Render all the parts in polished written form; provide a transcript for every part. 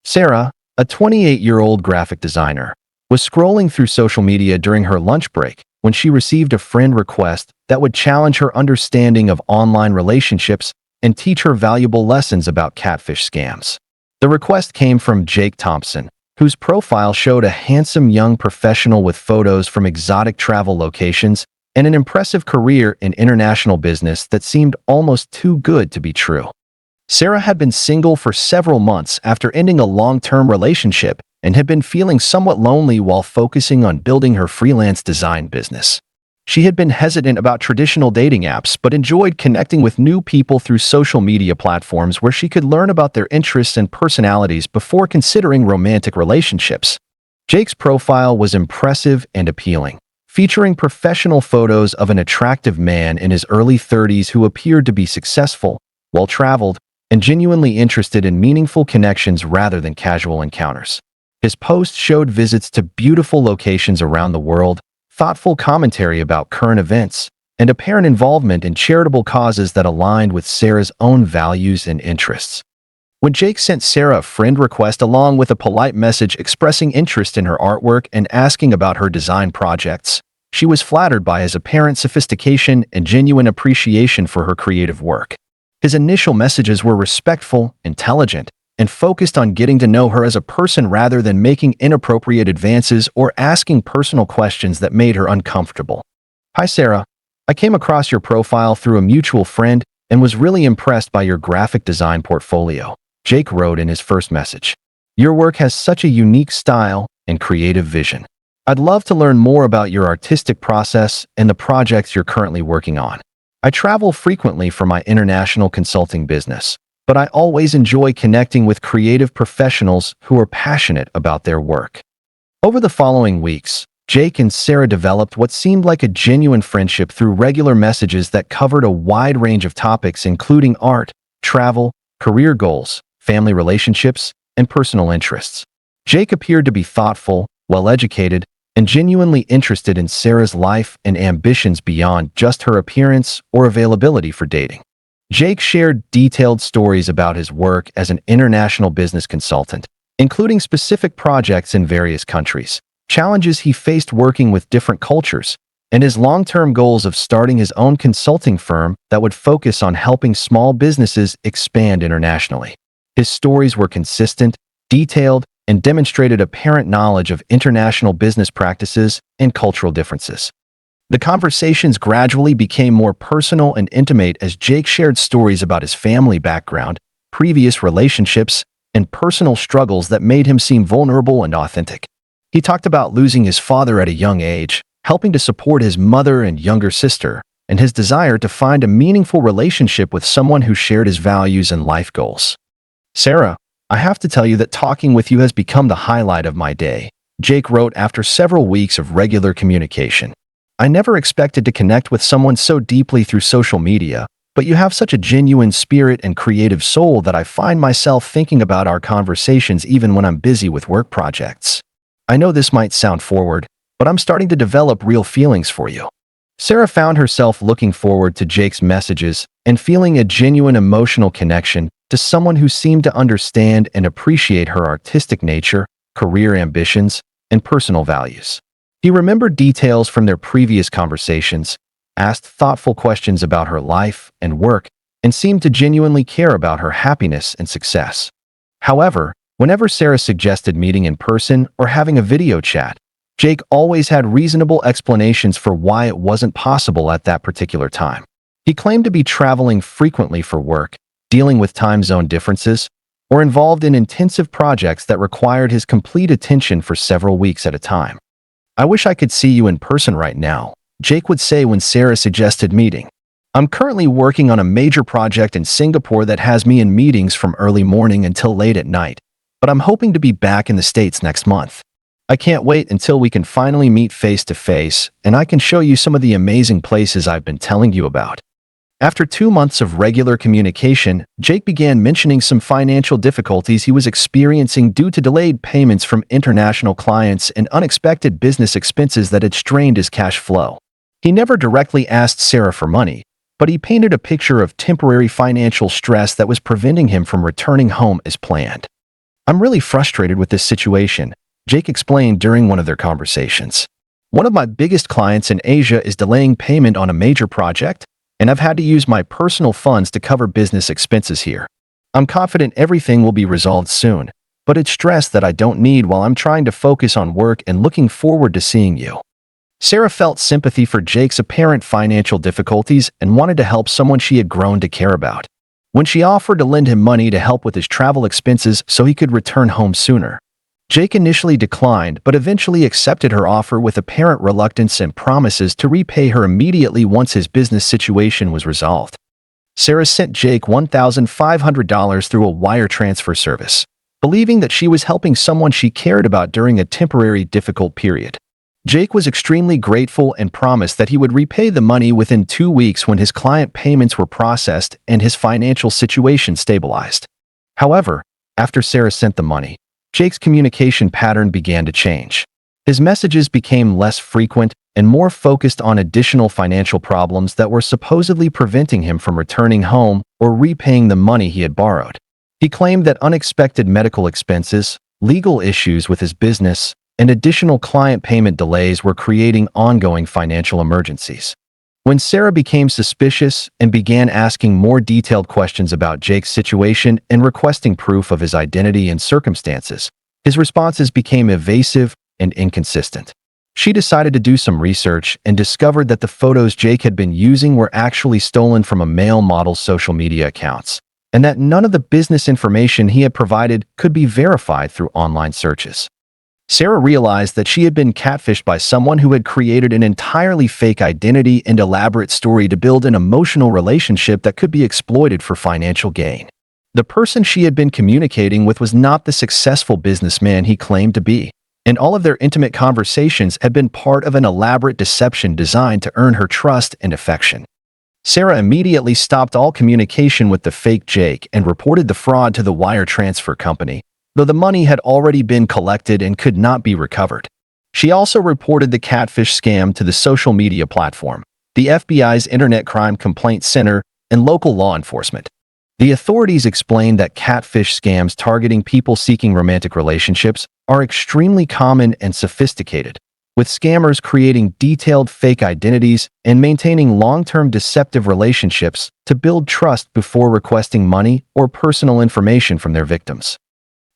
Sarah, a 28-year-old graphic designer, was scrolling through social media during her lunch break when she received a friend request that would challenge her understanding of online relationships and teach her valuable lessons about catfish scams. The request came from Jake Thompson, whose profile showed a handsome young professional with photos from exotic travel locations and an impressive career in international business that seemed almost too good to be true. Sarah had been single for several months after ending a long-term relationship and had been feeling somewhat lonely while focusing on building her freelance design business. She had been hesitant about traditional dating apps but enjoyed connecting with new people through social media platforms where she could learn about their interests and personalities before considering romantic relationships. Jake's profile was impressive and appealing, featuring professional photos of an attractive man in his early 30s who appeared to be successful, well-traveled, and genuinely interested in meaningful connections rather than casual encounters. His post showed visits to beautiful locations around the world, thoughtful commentary about current events, and apparent involvement in charitable causes that aligned with Sarah's own values and interests. When Jake sent Sarah a friend request along with a polite message expressing interest in her artwork and asking about her design projects, she was flattered by his apparent sophistication and genuine appreciation for her creative work. His initial messages were respectful, intelligent, and focused on getting to know her as a person rather than making inappropriate advances or asking personal questions that made her uncomfortable. "Hi Sarah, I came across your profile through a mutual friend and was really impressed by your graphic design portfolio," Jake wrote in his first message. "Your work has such a unique style and creative vision. I'd love to learn more about your artistic process and the projects you're currently working on. I travel frequently for my international consulting business, but I always enjoy connecting with creative professionals who are passionate about their work." Over the following weeks, Jake and Sarah developed what seemed like a genuine friendship through regular messages that covered a wide range of topics including art, travel, career goals, family relationships, and personal interests. Jake appeared to be thoughtful, well-educated, and genuinely interested in Sarah's life and ambitions beyond just her appearance or availability for dating. Jake shared detailed stories about his work as an international business consultant, including specific projects in various countries, challenges he faced working with different cultures, and his long-term goals of starting his own consulting firm that would focus on helping small businesses expand internationally. His stories were consistent, detailed, and demonstrated apparent knowledge of international business practices and cultural differences. The conversations gradually became more personal and intimate as Jake shared stories about his family background, previous relationships, and personal struggles that made him seem vulnerable and authentic. He talked about losing his father at a young age, helping to support his mother and younger sister, and his desire to find a meaningful relationship with someone who shared his values and life goals. "Sarah, I have to tell you that talking with you has become the highlight of my day," Jake wrote after several weeks of regular communication. "I never expected to connect with someone so deeply through social media, but you have such a genuine spirit and creative soul that I find myself thinking about our conversations even when I'm busy with work projects. I know this might sound forward, but I'm starting to develop real feelings for you." Sarah found herself looking forward to Jake's messages and feeling a genuine emotional connection to someone who seemed to understand and appreciate her artistic nature, career ambitions, and personal values. He remembered details from their previous conversations, asked thoughtful questions about her life and work, and seemed to genuinely care about her happiness and success. However, whenever Sarah suggested meeting in person or having a video chat, Jake always had reasonable explanations for why it wasn't possible at that particular time. He claimed to be traveling frequently for work, dealing with time zone differences, or involved in intensive projects that required his complete attention for several weeks at a time. "I wish I could see you in person right now," Jake would say when Sarah suggested meeting. "I'm currently working on a major project in Singapore that has me in meetings from early morning until late at night, but I'm hoping to be back in the States next month. I can't wait until we can finally meet face to face and I can show you some of the amazing places I've been telling you about." After 2 months of regular communication, Jake began mentioning some financial difficulties he was experiencing due to delayed payments from international clients and unexpected business expenses that had strained his cash flow. He never directly asked Sarah for money, but he painted a picture of temporary financial stress that was preventing him from returning home as planned. I'm really frustrated with this situation, Jake explained during one of their conversations. One of my biggest clients in Asia is delaying payment on a major project, and I've had to use my personal funds to cover business expenses here. I'm confident everything will be resolved soon, but it's stress that I don't need while I'm trying to focus on work and looking forward to seeing you. Sarah felt sympathy for Jake's apparent financial difficulties and wanted to help someone she had grown to care about. When she offered to lend him money to help with his travel expenses so he could return home sooner, Jake initially declined but eventually accepted her offer with apparent reluctance and promises to repay her immediately once his business situation was resolved. Sarah sent Jake $1,500 through a wire transfer service, believing that she was helping someone she cared about during a temporary difficult period. Jake was extremely grateful and promised that he would repay the money within 2 weeks when his client payments were processed and his financial situation stabilized. However, after Sarah sent the money, Jake's communication pattern began to change. His messages became less frequent and more focused on additional financial problems that were supposedly preventing him from returning home or repaying the money he had borrowed. He claimed that unexpected medical expenses, legal issues with his business, and additional client payment delays were creating ongoing financial emergencies. When Sarah became suspicious and began asking more detailed questions about Jake's situation and requesting proof of his identity and circumstances, his responses became evasive and inconsistent. She decided to do some research and discovered that the photos Jake had been using were actually stolen from a male model's social media accounts, and that none of the business information he had provided could be verified through online searches. Sarah realized that she had been catfished by someone who had created an entirely fake identity and elaborate story to build an emotional relationship that could be exploited for financial gain. The person she had been communicating with was not the successful businessman he claimed to be, and all of their intimate conversations had been part of an elaborate deception designed to earn her trust and affection. Sarah immediately stopped all communication with the fake Jake and reported the fraud to the wire transfer company, though the money had already been collected and could not be recovered. She also reported the catfish scam to the social media platform, the FBI's Internet Crime Complaint Center, and local law enforcement. The authorities explained that catfish scams targeting people seeking romantic relationships are extremely common and sophisticated, with scammers creating detailed fake identities and maintaining long-term deceptive relationships to build trust before requesting money or personal information from their victims.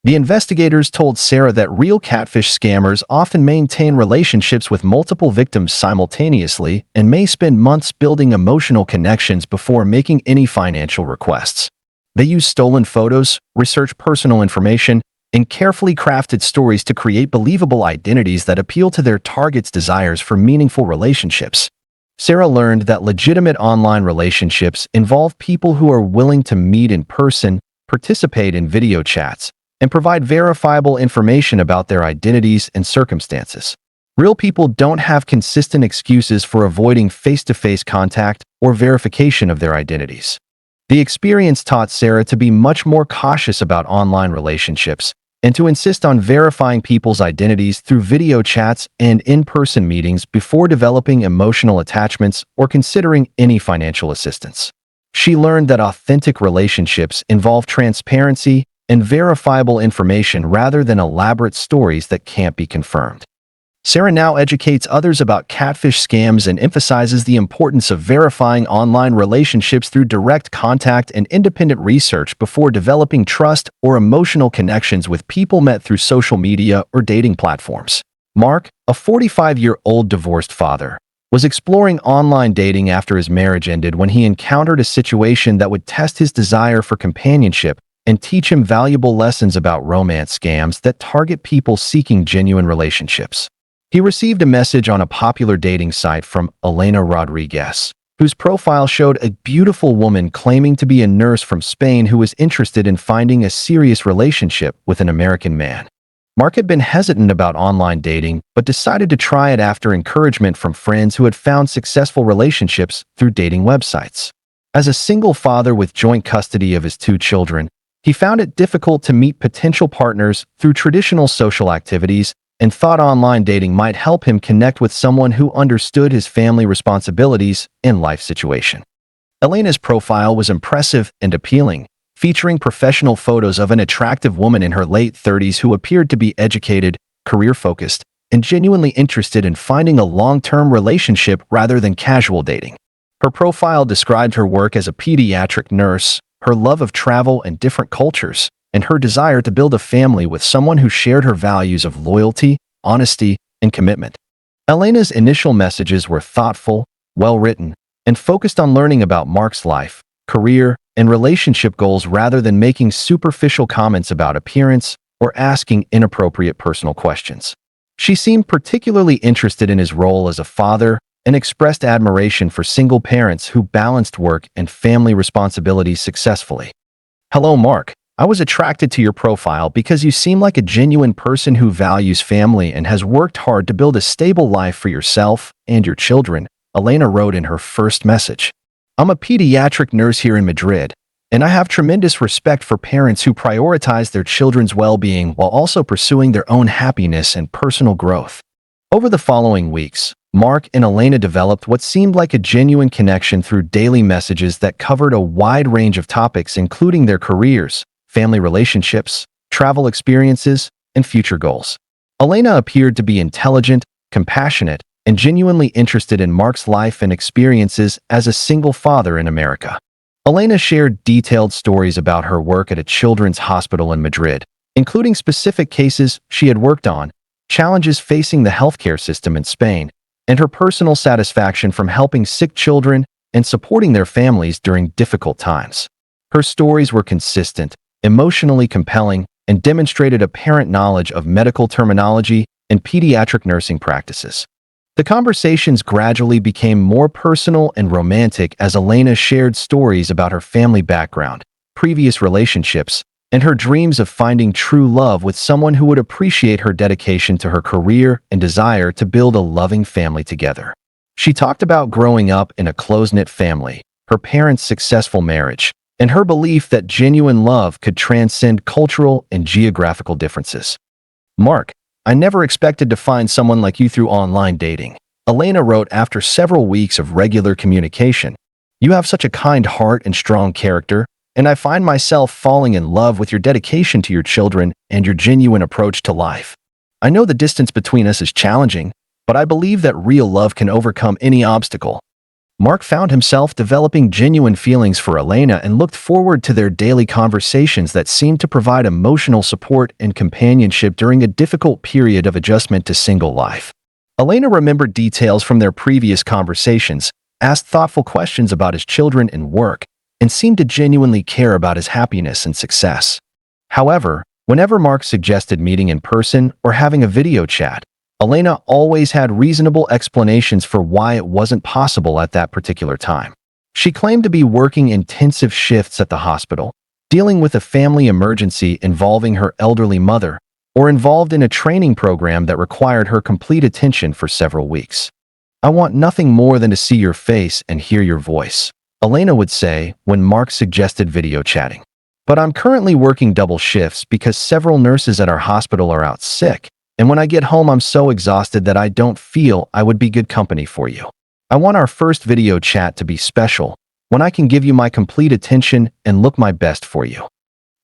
The investigators told Sarah that real catfish scammers often maintain relationships with multiple victims simultaneously and may spend months building emotional connections before making any financial requests. They use stolen photos, research personal information, and carefully crafted stories to create believable identities that appeal to their target's desires for meaningful relationships. Sarah learned that legitimate online relationships involve people who are willing to meet in person, participate in video chats, and provide verifiable information about their identities and circumstances. Real people don't have consistent excuses for avoiding face-to-face contact or verification of their identities. The experience taught Sarah to be much more cautious about online relationships and to insist on verifying people's identities through video chats and in-person meetings before developing emotional attachments or considering any financial assistance. She learned that authentic relationships involve transparency and verifiable information rather than elaborate stories that can't be confirmed. Sarah now educates others about catfish scams and emphasizes the importance of verifying online relationships through direct contact and independent research before developing trust or emotional connections with people met through social media or dating platforms. Mark, a 45-year-old divorced father, was exploring online dating after his marriage ended when he encountered a situation that would test his desire for companionship and teach him valuable lessons about romance scams that target people seeking genuine relationships. He received a message on a popular dating site from Elena Rodriguez, whose profile showed a beautiful woman claiming to be a nurse from Spain who was interested in finding a serious relationship with an American man. Mark had been hesitant about online dating, but decided to try it after encouragement from friends who had found successful relationships through dating websites. As a single father with joint custody of his 2 children, he found it difficult to meet potential partners through traditional social activities and thought online dating might help him connect with someone who understood his family responsibilities and life situation. Elena's profile was impressive and appealing, featuring professional photos of an attractive woman in her late 30s who appeared to be educated, career-focused, and genuinely interested in finding a long-term relationship rather than casual dating. Her profile described her work as a pediatric nurse, her love of travel and different cultures, and her desire to build a family with someone who shared her values of loyalty, honesty, and commitment. Elena's initial messages were thoughtful, well-written, and focused on learning about Mark's life, career, and relationship goals rather than making superficial comments about appearance or asking inappropriate personal questions. She seemed particularly interested in his role as a father and expressed admiration for single parents who balanced work and family responsibilities successfully. Hello, Mark. I was attracted to your profile because you seem like a genuine person who values family and has worked hard to build a stable life for yourself and your children, Elena wrote in her first message. I'm a pediatric nurse here in Madrid, and I have tremendous respect for parents who prioritize their children's well-being while also pursuing their own happiness and personal growth. Over the following weeks, Mark and Elena developed what seemed like a genuine connection through daily messages that covered a wide range of topics including their careers, family relationships, travel experiences, and future goals. Elena appeared to be intelligent, compassionate, and genuinely interested in Mark's life and experiences as a single father in America. Elena shared detailed stories about her work at a children's hospital in Madrid, including specific cases she had worked on, challenges facing the healthcare system in Spain, and her personal satisfaction from helping sick children and supporting their families during difficult times. Her stories were consistent, emotionally compelling, and demonstrated apparent knowledge of medical terminology and pediatric nursing practices. The conversations gradually became more personal and romantic as Elena shared stories about her family background, previous relationships, and her dreams of finding true love with someone who would appreciate her dedication to her career and desire to build a loving family together. She talked about growing up in a close-knit family, her parents' successful marriage, and her belief that genuine love could transcend cultural and geographical differences. Mark, I never expected to find someone like you through online dating, Elena wrote after several weeks of regular communication. You have such a kind heart and strong character, and I find myself falling in love with your dedication to your children and your genuine approach to life. I know the distance between us is challenging, but I believe that real love can overcome any obstacle. Mark found himself developing genuine feelings for Elena and looked forward to their daily conversations that seemed to provide emotional support and companionship during a difficult period of adjustment to single life. Elena remembered details from their previous conversations, asked thoughtful questions about his children and work, and seemed to genuinely care about his happiness and success. However, whenever Mark suggested meeting in person or having a video chat, Elena always had reasonable explanations for why it wasn't possible at that particular time. She claimed to be working intensive shifts at the hospital, dealing with a family emergency involving her elderly mother, or involved in a training program that required her complete attention for several weeks. I want nothing more than to see your face and hear your voice, Elena would say when Mark suggested video chatting. But I'm currently working double shifts because several nurses at our hospital are out sick, and when I get home I'm so exhausted that I don't feel I would be good company for you. I want our first video chat to be special, when I can give you my complete attention and look my best for you.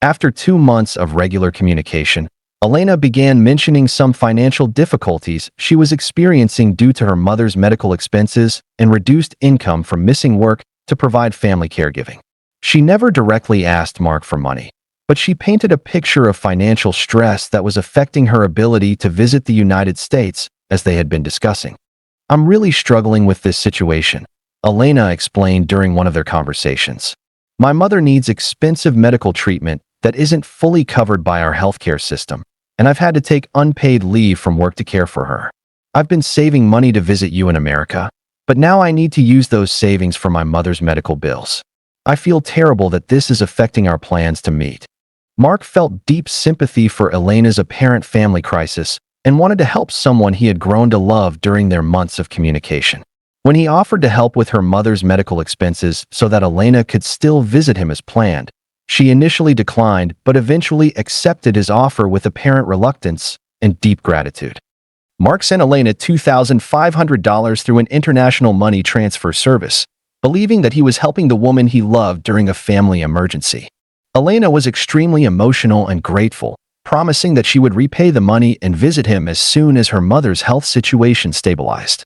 After 2 months of regular communication, Elena began mentioning some financial difficulties she was experiencing due to her mother's medical expenses and reduced income from missing work to provide family caregiving. She never directly asked Mark for money, but she painted a picture of financial stress that was affecting her ability to visit the United States, as they had been discussing. I'm really struggling with this situation, Elena explained during one of their conversations. My mother needs expensive medical treatment that isn't fully covered by our healthcare system, and I've had to take unpaid leave from work to care for her. I've been saving money to visit you in America, but now I need to use those savings for my mother's medical bills. I feel terrible that this is affecting our plans to meet. Mark felt deep sympathy for Elena's apparent family crisis and wanted to help someone he had grown to love during their months of communication. When he offered to help with her mother's medical expenses so that Elena could still visit him as planned, she initially declined but eventually accepted his offer with apparent reluctance and deep gratitude. Mark sent Elena $2,500 through an international money transfer service, believing that he was helping the woman he loved during a family emergency. Elena was extremely emotional and grateful, promising that she would repay the money and visit him as soon as her mother's health situation stabilized.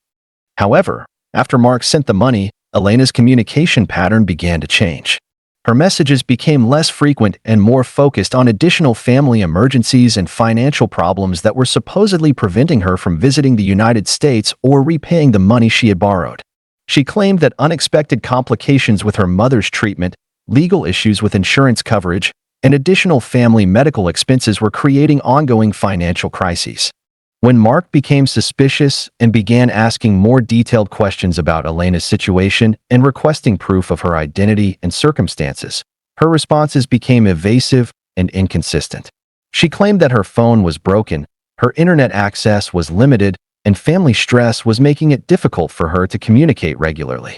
However, after Mark sent the money, Elena's communication pattern began to change. Her messages became less frequent and more focused on additional family emergencies and financial problems that were supposedly preventing her from visiting the United States or repaying the money she had borrowed. She claimed that unexpected complications with her mother's treatment, legal issues with insurance coverage, and additional family medical expenses were creating ongoing financial crises. When Mark became suspicious and began asking more detailed questions about Elena's situation and requesting proof of her identity and circumstances, her responses became evasive and inconsistent. She claimed that her phone was broken, her internet access was limited, and family stress was making it difficult for her to communicate regularly.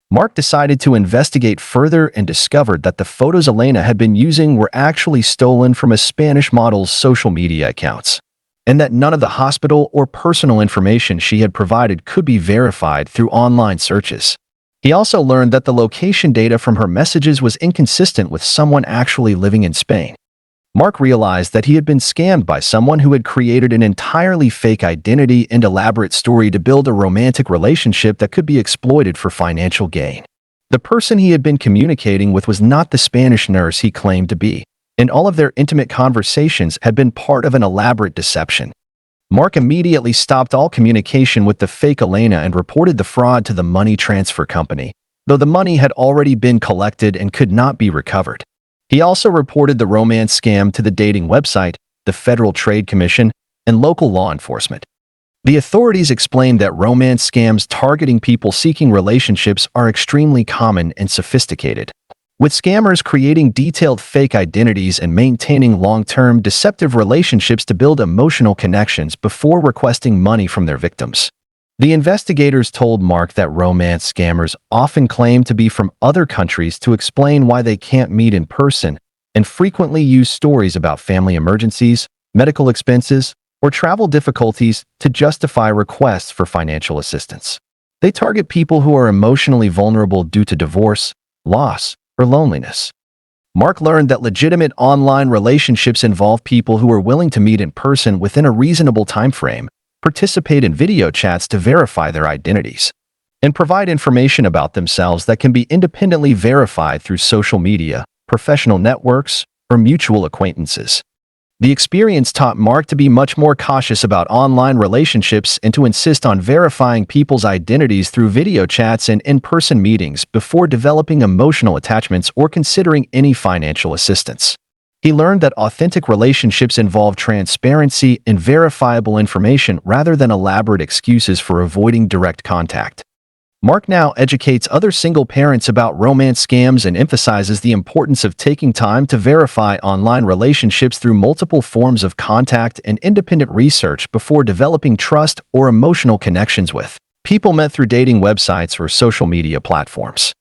Mark decided to investigate further and discovered that the photos Elena had been using were actually stolen from a Spanish model's social media accounts, and that none of the hospital or personal information she had provided could be verified through online searches. He also learned that the location data from her messages was inconsistent with someone actually living in Spain. Mark realized that he had been scammed by someone who had created an entirely fake identity and elaborate story to build a romantic relationship that could be exploited for financial gain. The person he had been communicating with was not the Spanish nurse he claimed to be, and all of their intimate conversations had been part of an elaborate deception. Mark immediately stopped all communication with the fake Elena and reported the fraud to the money transfer company, though the money had already been collected and could not be recovered. He also reported the romance scam to the dating website, the Federal Trade Commission, and local law enforcement. The authorities explained that romance scams targeting people seeking relationships are extremely common and sophisticated, with scammers creating detailed fake identities and maintaining long-term deceptive relationships to build emotional connections before requesting money from their victims. The investigators told Mark that romance scammers often claim to be from other countries to explain why they can't meet in person and frequently use stories about family emergencies, medical expenses, or travel difficulties to justify requests for financial assistance. They target people who are emotionally vulnerable due to divorce, loss, or loneliness. Mark learned that legitimate online relationships involve people who are willing to meet in person within a reasonable time frame, participate in video chats to verify their identities, and provide information about themselves that can be independently verified through social media, professional networks, or mutual acquaintances. The experience taught Mark to be much more cautious about online relationships and to insist on verifying people's identities through video chats and in-person meetings before developing emotional attachments or considering any financial assistance. He learned that authentic relationships involve transparency and verifiable information rather than elaborate excuses for avoiding direct contact. Mark now educates other single parents about romance scams and emphasizes the importance of taking time to verify online relationships through multiple forms of contact and independent research before developing trust or emotional connections with people met through dating websites or social media platforms.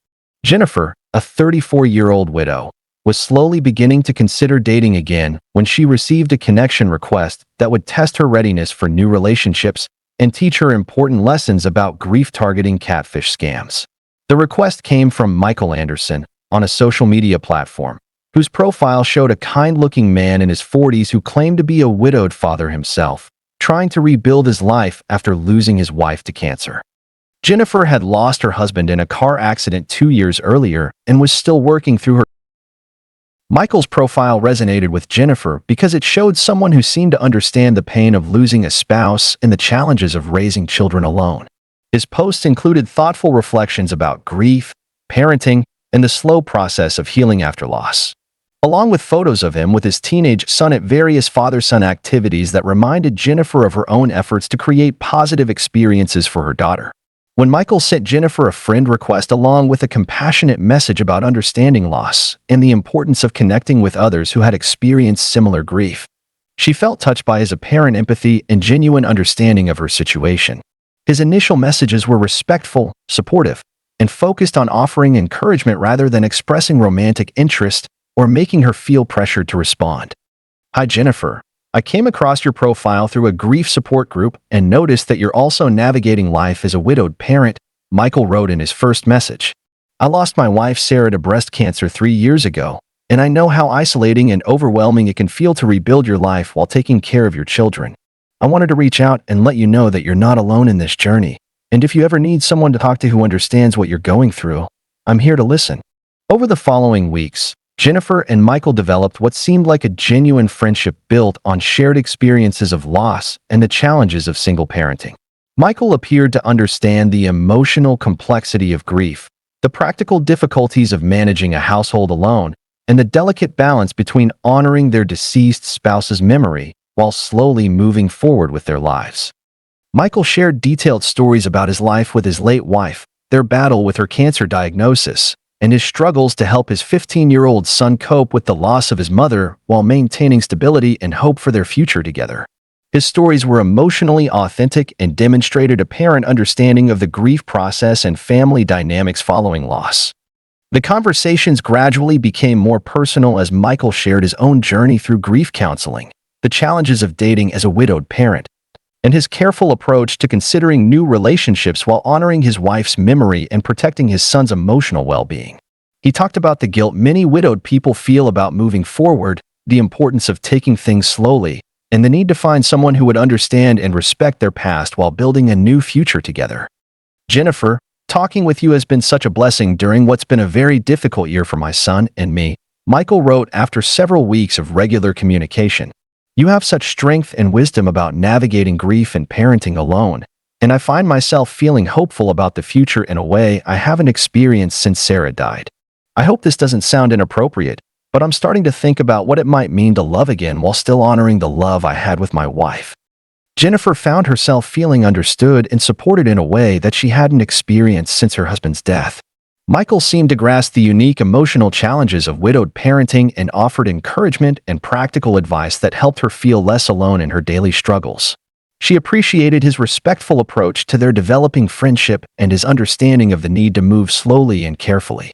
Jennifer, a 34-year-old widow, was slowly beginning to consider dating again when she received a connection request that would test her readiness for new relationships and teach her important lessons about grief-targeting catfish scams. The request came from Michael Anderson on a social media platform, whose profile showed a kind-looking man in his 40s who claimed to be a widowed father himself, trying to rebuild his life after losing his wife to cancer. Jennifer had lost her husband in a car accident 2 years earlier and was still working through her. Michael's profile resonated with Jennifer because it showed someone who seemed to understand the pain of losing a spouse and the challenges of raising children alone. His posts included thoughtful reflections about grief, parenting, and the slow process of healing after loss, along with photos of him with his teenage son at various father-son activities that reminded Jennifer of her own efforts to create positive experiences for her daughter. When Michael sent Jennifer a friend request along with a compassionate message about understanding loss and the importance of connecting with others who had experienced similar grief, she felt touched by his apparent empathy and genuine understanding of her situation. His initial messages were respectful, supportive, and focused on offering encouragement rather than expressing romantic interest or making her feel pressured to respond. "Hi Jennifer, I came across your profile through a grief support group and noticed that you're also navigating life as a widowed parent," Michael wrote in his first message. "I lost my wife Sarah to breast cancer 3 years ago, and I know how isolating and overwhelming it can feel to rebuild your life while taking care of your children. I wanted to reach out and let you know that you're not alone in this journey, and if you ever need someone to talk to who understands what you're going through, I'm here to listen." Over the following weeks, Jennifer and Michael developed what seemed like a genuine friendship built on shared experiences of loss and the challenges of single parenting. Michael appeared to understand the emotional complexity of grief, the practical difficulties of managing a household alone, and the delicate balance between honoring their deceased spouse's memory while slowly moving forward with their lives. Michael shared detailed stories about his life with his late wife, their battle with her cancer diagnosis, and his struggles to help his 15-year-old son cope with the loss of his mother while maintaining stability and hope for their future together. His stories were emotionally authentic and demonstrated a parent understanding of the grief process and family dynamics following loss. The conversations gradually became more personal as Michael shared his own journey through grief counseling, the challenges of dating as a widowed parent, and his careful approach to considering new relationships while honoring his wife's memory and protecting his son's emotional well-being. He talked about the guilt many widowed people feel about moving forward, the importance of taking things slowly, and the need to find someone who would understand and respect their past while building a new future together. "Jennifer, talking with you has been such a blessing during what's been a very difficult year for my son and me," Michael wrote after several weeks of regular communication. "You have such strength and wisdom about navigating grief and parenting alone, and I find myself feeling hopeful about the future in a way I haven't experienced since Sarah died. I hope this doesn't sound inappropriate, but I'm starting to think about what it might mean to love again while still honoring the love I had with my wife." Jennifer found herself feeling understood and supported in a way that she hadn't experienced since her husband's death. Michael seemed to grasp the unique emotional challenges of widowed parenting and offered encouragement and practical advice that helped her feel less alone in her daily struggles. She appreciated his respectful approach to their developing friendship and his understanding of the need to move slowly and carefully.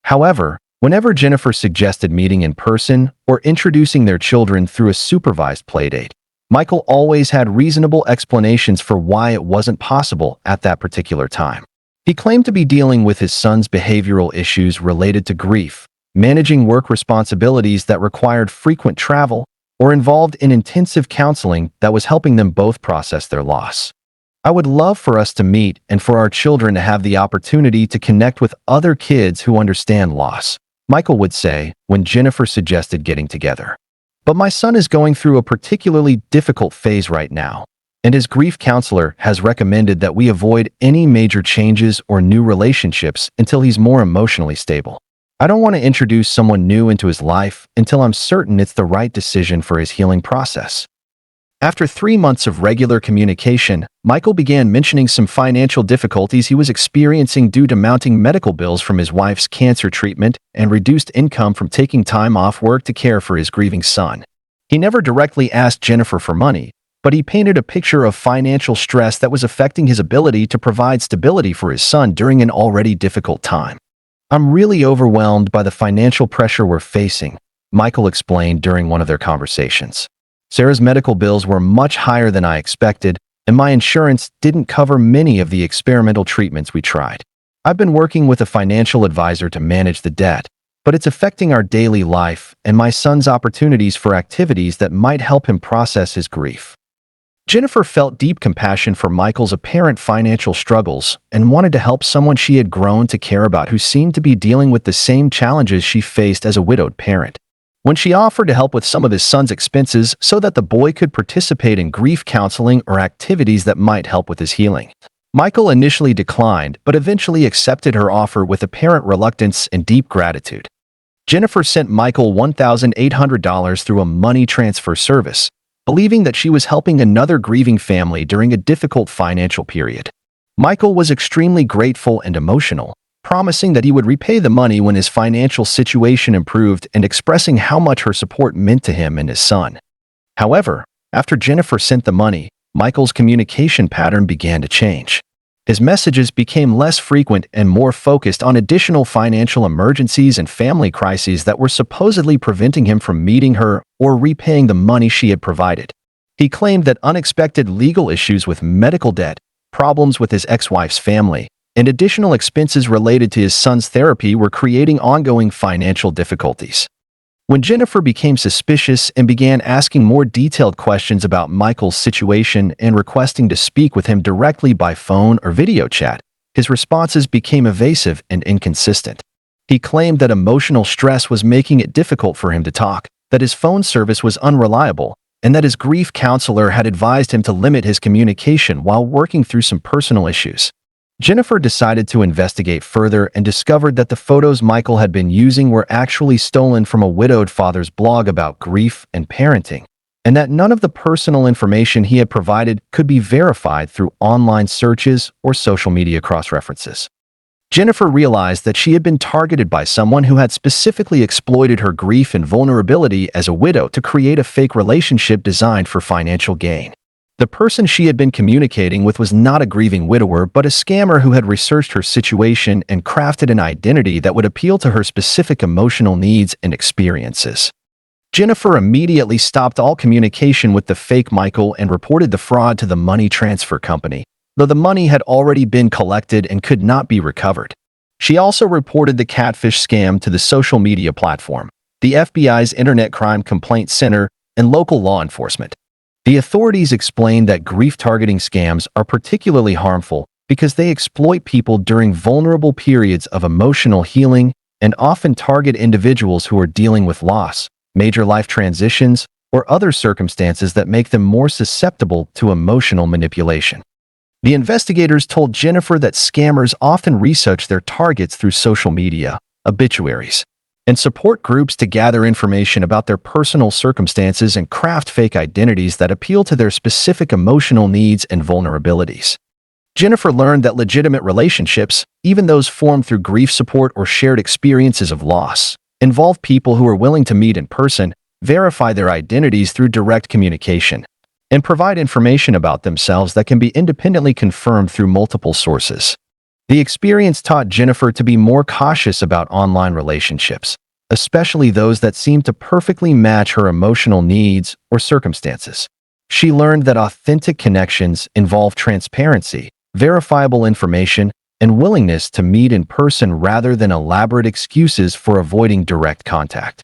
However, whenever Jennifer suggested meeting in person or introducing their children through a supervised playdate, Michael always had reasonable explanations for why it wasn't possible at that particular time. He claimed to be dealing with his son's behavioral issues related to grief, managing work responsibilities that required frequent travel, or involved in intensive counseling that was helping them both process their loss. "I would love for us to meet and for our children to have the opportunity to connect with other kids who understand loss," Michael would say when Jennifer suggested getting together. "But my son is going through a particularly difficult phase right now, and his grief counselor has recommended that we avoid any major changes or new relationships until he's more emotionally stable. I don't want to introduce someone new into his life until I'm certain it's the right decision for his healing process." After 3 months of regular communication, Michael began mentioning some financial difficulties he was experiencing due to mounting medical bills from his wife's cancer treatment and reduced income from taking time off work to care for his grieving son. He never directly asked Jennifer for money, but he painted a picture of financial stress that was affecting his ability to provide stability for his son during an already difficult time. "I'm really overwhelmed by the financial pressure we're facing," Michael explained during one of their conversations. "Sarah's medical bills were much higher than I expected, and my insurance didn't cover many of the experimental treatments we tried. I've been working with a financial advisor to manage the debt, but it's affecting our daily life and my son's opportunities for activities that might help him process his grief." Jennifer felt deep compassion for Michael's apparent financial struggles and wanted to help someone she had grown to care about who seemed to be dealing with the same challenges she faced as a widowed parent. When she offered to help with some of his son's expenses so that the boy could participate in grief counseling or activities that might help with his healing, Michael initially declined but eventually accepted her offer with apparent reluctance and deep gratitude. Jennifer sent Michael $1,800 through a money transfer service, believing that she was helping another grieving family during a difficult financial period. Michael was extremely grateful and emotional, promising that he would repay the money when his financial situation improved and expressing how much her support meant to him and his son. However, after Jennifer sent the money, Michael's communication pattern began to change. His messages became less frequent and more focused on additional financial emergencies and family crises that were supposedly preventing him from meeting her or repaying the money she had provided. He claimed that unexpected legal issues with medical debt, problems with his ex-wife's family, and additional expenses related to his son's therapy were creating ongoing financial difficulties. When Jennifer became suspicious and began asking more detailed questions about Michael's situation and requesting to speak with him directly by phone or video chat, his responses became evasive and inconsistent. He claimed that emotional stress was making it difficult for him to talk, that his phone service was unreliable, and that his grief counselor had advised him to limit his communication while working through some personal issues. Jennifer decided to investigate further and discovered that the photos Michael had been using were actually stolen from a widowed father's blog about grief and parenting, and that none of the personal information he had provided could be verified through online searches or social media cross-references. Jennifer realized that she had been targeted by someone who had specifically exploited her grief and vulnerability as a widow to create a fake relationship designed for financial gain. The person she had been communicating with was not a grieving widower, but a scammer who had researched her situation and crafted an identity that would appeal to her specific emotional needs and experiences. Jennifer immediately stopped all communication with the fake Michael and reported the fraud to the money transfer company, though the money had already been collected and could not be recovered. She also reported the Catfish scam to the social media platform, the FBI's Internet Crime Complaint Center, and local law enforcement. The authorities explained that grief-targeting scams are particularly harmful because they exploit people during vulnerable periods of emotional healing and often target individuals who are dealing with loss, major life transitions, or other circumstances that make them more susceptible to emotional manipulation. The investigators told Jennifer that scammers often research their targets through social media, obituaries, and support groups to gather information about their personal circumstances and craft fake identities that appeal to their specific emotional needs and vulnerabilities. Jennifer learned that legitimate relationships, even those formed through grief support or shared experiences of loss, involve people who are willing to meet in person, verify their identities through direct communication, and provide information about themselves that can be independently confirmed through multiple sources. The experience taught Jennifer to be more cautious about online relationships, especially those that seemed to perfectly match her emotional needs or circumstances. She learned that authentic connections involve transparency, verifiable information, and willingness to meet in person rather than elaborate excuses for avoiding direct contact.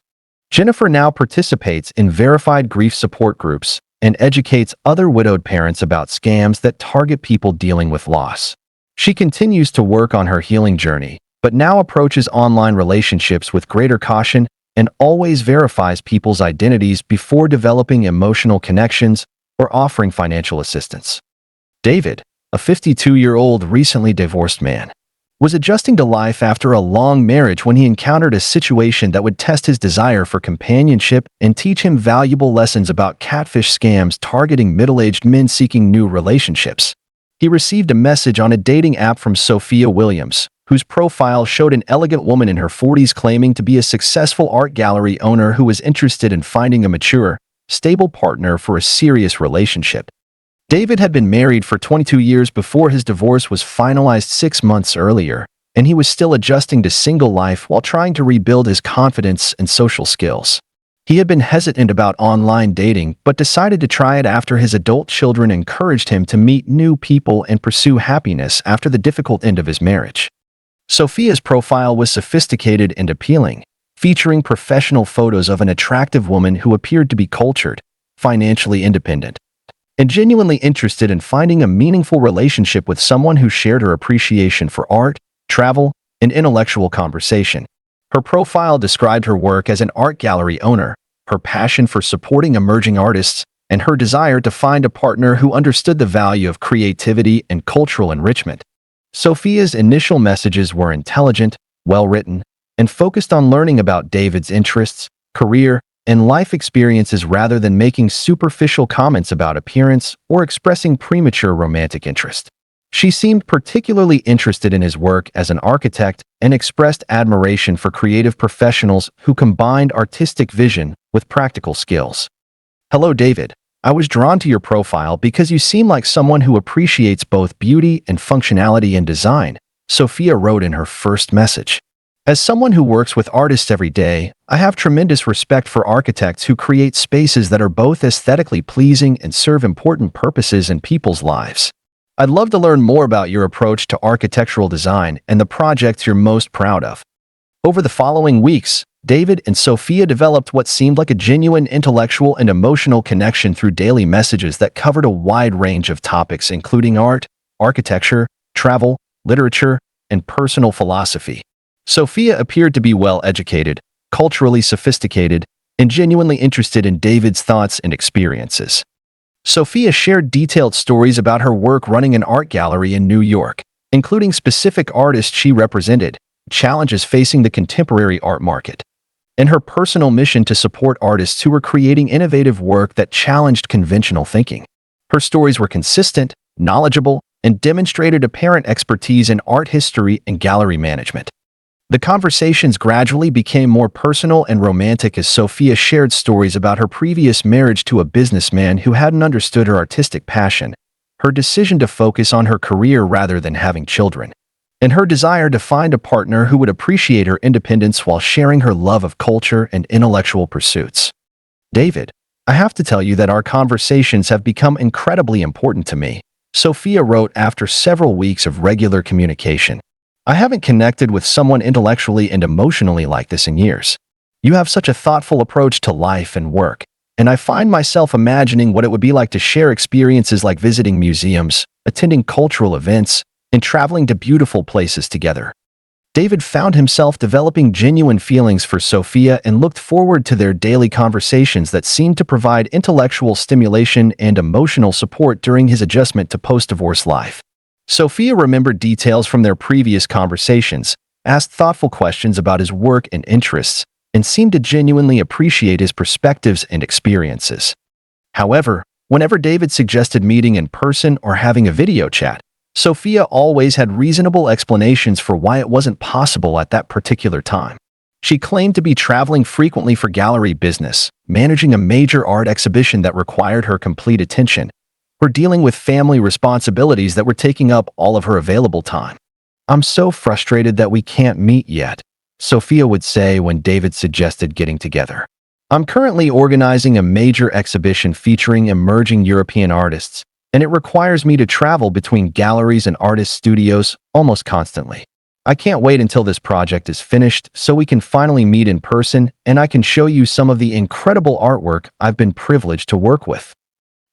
Jennifer now participates in verified grief support groups and educates other widowed parents about scams that target people dealing with loss. She continues to work on her healing journey, but now approaches online relationships with greater caution and always verifies people's identities before developing emotional connections or offering financial assistance. David, a 52-year-old recently divorced man, was adjusting to life after a long marriage when he encountered a situation that would test his desire for companionship and teach him valuable lessons about catfish scams targeting middle-aged men seeking new relationships. He received a message on a dating app from Sophia Williams, whose profile showed an elegant woman in her 40s claiming to be a successful art gallery owner who was interested in finding a mature, stable partner for a serious relationship. David had been married for 22 years before his divorce was finalized 6 months earlier, and he was still adjusting to single life while trying to rebuild his confidence and social skills. He had been hesitant about online dating, but decided to try it after his adult children encouraged him to meet new people and pursue happiness after the difficult end of his marriage. Sophia's profile was sophisticated and appealing, featuring professional photos of an attractive woman who appeared to be cultured, financially independent, and genuinely interested in finding a meaningful relationship with someone who shared her appreciation for art, travel, and intellectual conversation. Her profile described her work as an art gallery owner, her passion for supporting emerging artists, and her desire to find a partner who understood the value of creativity and cultural enrichment. Sophia's initial messages were intelligent, well-written, and focused on learning about David's interests, career, and life experiences rather than making superficial comments about appearance or expressing premature romantic interest. She seemed particularly interested in his work as an architect and expressed admiration for creative professionals who combined artistic vision with practical skills. Hello, David. I was drawn to your profile because you seem like someone who appreciates both beauty and functionality in design, Sophia wrote in her first message. As someone who works with artists every day, I have tremendous respect for architects who create spaces that are both aesthetically pleasing and serve important purposes in people's lives. I'd love to learn more about your approach to architectural design and the projects you're most proud of. Over the following weeks, David and Sophia developed what seemed like a genuine intellectual and emotional connection through daily messages that covered a wide range of topics including art, architecture, travel, literature, and personal philosophy. Sophia appeared to be well-educated, culturally sophisticated, and genuinely interested in David's thoughts and experiences. Sophia shared detailed stories about her work running an art gallery in New York, including specific artists she represented, challenges facing the contemporary art market, and her personal mission to support artists who were creating innovative work that challenged conventional thinking. Her stories were consistent, knowledgeable, and demonstrated apparent expertise in art history and gallery management. The conversations gradually became more personal and romantic as Sophia shared stories about her previous marriage to a businessman who hadn't understood her artistic passion, her decision to focus on her career rather than having children, and her desire to find a partner who would appreciate her independence while sharing her love of culture and intellectual pursuits. David, I have to tell you that our conversations have become incredibly important to me, Sophia wrote after several weeks of regular communication. I haven't connected with someone intellectually and emotionally like this in years. You have such a thoughtful approach to life and work, and I find myself imagining what it would be like to share experiences like visiting museums, attending cultural events, and traveling to beautiful places together. David found himself developing genuine feelings for Sophia and looked forward to their daily conversations that seemed to provide intellectual stimulation and emotional support during his adjustment to post-divorce life. Sophia remembered details from their previous conversations, asked thoughtful questions about his work and interests, and seemed to genuinely appreciate his perspectives and experiences. However, whenever David suggested meeting in person or having a video chat, Sophia always had reasonable explanations for why it wasn't possible at that particular time. She claimed to be traveling frequently for gallery business, managing a major art exhibition that required her complete attention, or dealing with family responsibilities that were taking up all of her available time. I'm so frustrated that we can't meet yet, Sophia would say when David suggested getting together. I'm currently organizing a major exhibition featuring emerging European artists, and it requires me to travel between galleries and artist studios almost constantly. I can't wait until this project is finished so we can finally meet in person and I can show you some of the incredible artwork I've been privileged to work with.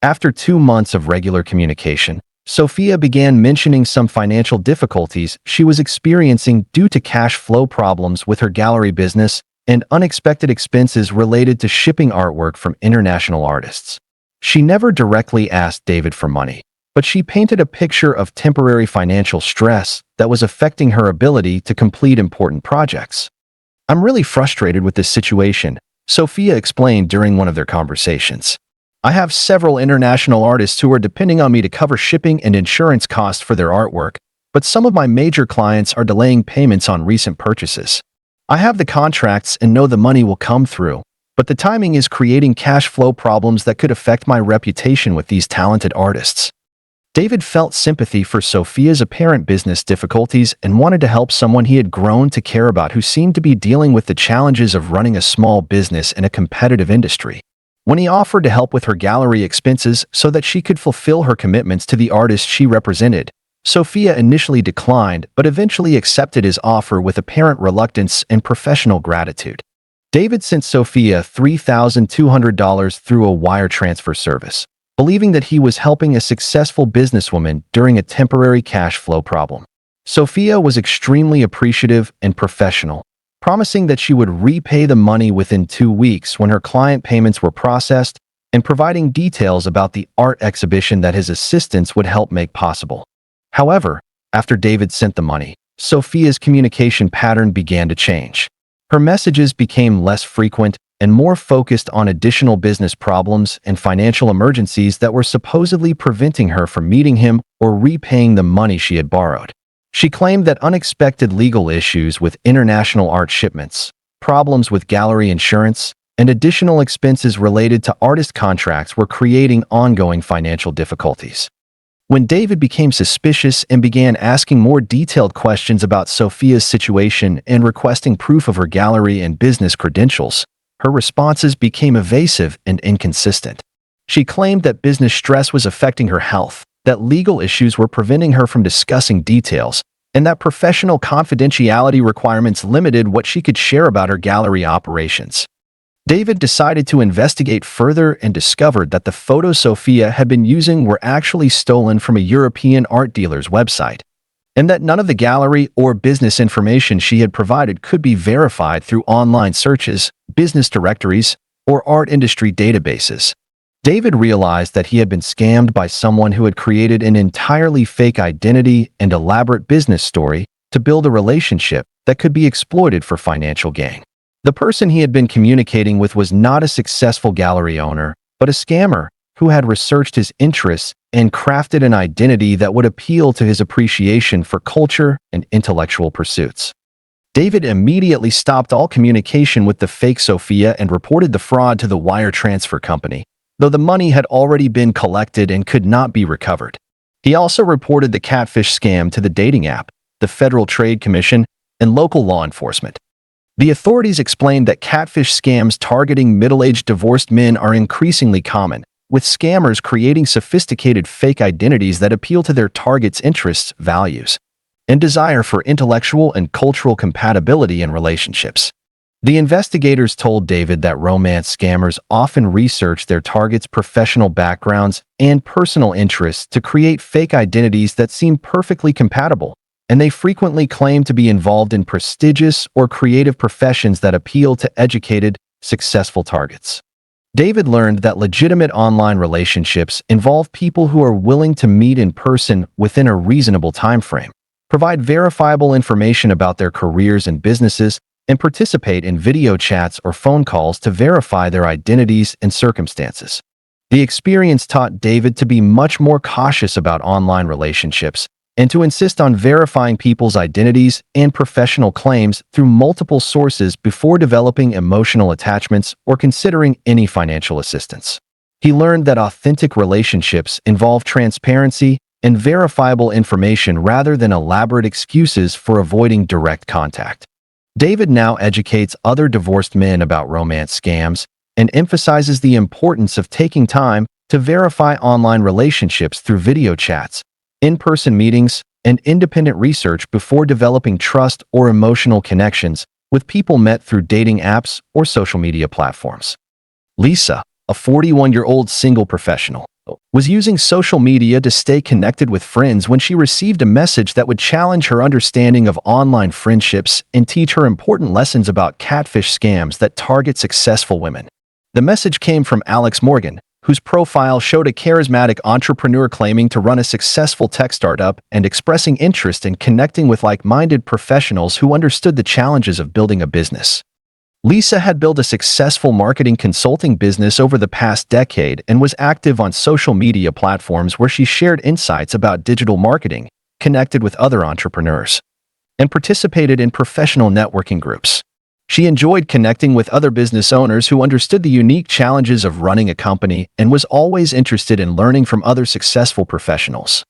After 2 months of regular communication, Sophia began mentioning some financial difficulties she was experiencing due to cash flow problems with her gallery business and unexpected expenses related to shipping artwork from international artists. She never directly asked David for money, but she painted a picture of temporary financial stress that was affecting her ability to complete important projects. I'm really frustrated with this situation, Sophia explained during one of their conversations. I have several international artists who are depending on me to cover shipping and insurance costs for their artwork, but some of my major clients are delaying payments on recent purchases. I have the contracts and know the money will come through, but the timing is creating cash flow problems that could affect my reputation with these talented artists. David felt sympathy for Sophia's apparent business difficulties and wanted to help someone he had grown to care about who seemed to be dealing with the challenges of running a small business in a competitive industry. When he offered to help with her gallery expenses so that she could fulfill her commitments to the artist she represented, Sophia initially declined but eventually accepted his offer with apparent reluctance and professional gratitude. David sent Sophia $3,200 through a wire transfer service, believing that he was helping a successful businesswoman during a temporary cash flow problem. Sophia was extremely appreciative and professional, promising that she would repay the money within 2 weeks when her client payments were processed, and providing details about the art exhibition that his assistants would help make possible. However, after David sent the money, Sophia's communication pattern began to change. Her messages became less frequent and more focused on additional business problems and financial emergencies that were supposedly preventing her from meeting him or repaying the money she had borrowed. She claimed that unexpected legal issues with international art shipments, problems with gallery insurance, and additional expenses related to artist contracts were creating ongoing financial difficulties. When David became suspicious and began asking more detailed questions about Sophia's situation and requesting proof of her gallery and business credentials, her responses became evasive and inconsistent. She claimed that business stress was affecting her health, that legal issues were preventing her from discussing details, and that professional confidentiality requirements limited what she could share about her gallery operations. David decided to investigate further and discovered that the photos Sophia had been using were actually stolen from a European art dealer's website, and that none of the gallery or business information she had provided could be verified through online searches, business directories, or art industry databases. David realized that he had been scammed by someone who had created an entirely fake identity and elaborate business story to build a relationship that could be exploited for financial gain. The person he had been communicating with was not a successful gallery owner, but a scammer who had researched his interests and crafted an identity that would appeal to his appreciation for culture and intellectual pursuits. David immediately stopped all communication with the fake Sophia and reported the fraud to the wire transfer company, though the money had already been collected and could not be recovered. He also reported the Catfish scam to the dating app, the Federal Trade Commission, and local law enforcement. The authorities explained that catfish scams targeting middle-aged divorced men are increasingly common, with scammers creating sophisticated fake identities that appeal to their target's interests, values, and desire for intellectual and cultural compatibility in relationships. The investigators told David that romance scammers often research their targets' professional backgrounds and personal interests to create fake identities that seem perfectly compatible, and they frequently claim to be involved in prestigious or creative professions that appeal to educated, successful targets. David learned that legitimate online relationships involve people who are willing to meet in person within a reasonable time frame, provide verifiable information about their careers and businesses, and participate in video chats or phone calls to verify their identities and circumstances. The experience taught David to be much more cautious about online relationships and to insist on verifying people's identities and professional claims through multiple sources before developing emotional attachments or considering any financial assistance. He learned that authentic relationships involve transparency and verifiable information rather than elaborate excuses for avoiding direct contact. David now educates other divorced men about romance scams and emphasizes the importance of taking time to verify online relationships through video chats, in-person meetings, and independent research before developing trust or emotional connections with people met through dating apps or social media platforms. Lisa, a 41-year-old single professional, was using social media to stay connected with friends when she received a message that would challenge her understanding of online friendships and teach her important lessons about catfish scams that target successful women. The message came from Alex Morgan, whose profile showed a charismatic entrepreneur claiming to run a successful tech startup and expressing interest in connecting with like-minded professionals who understood the challenges of building a business. Lisa had built a successful marketing consulting business over the past decade and was active on social media platforms where she shared insights about digital marketing, connected with other entrepreneurs, and participated in professional networking groups. She enjoyed connecting with other business owners who understood the unique challenges of running a company and was always interested in learning from other successful professionals.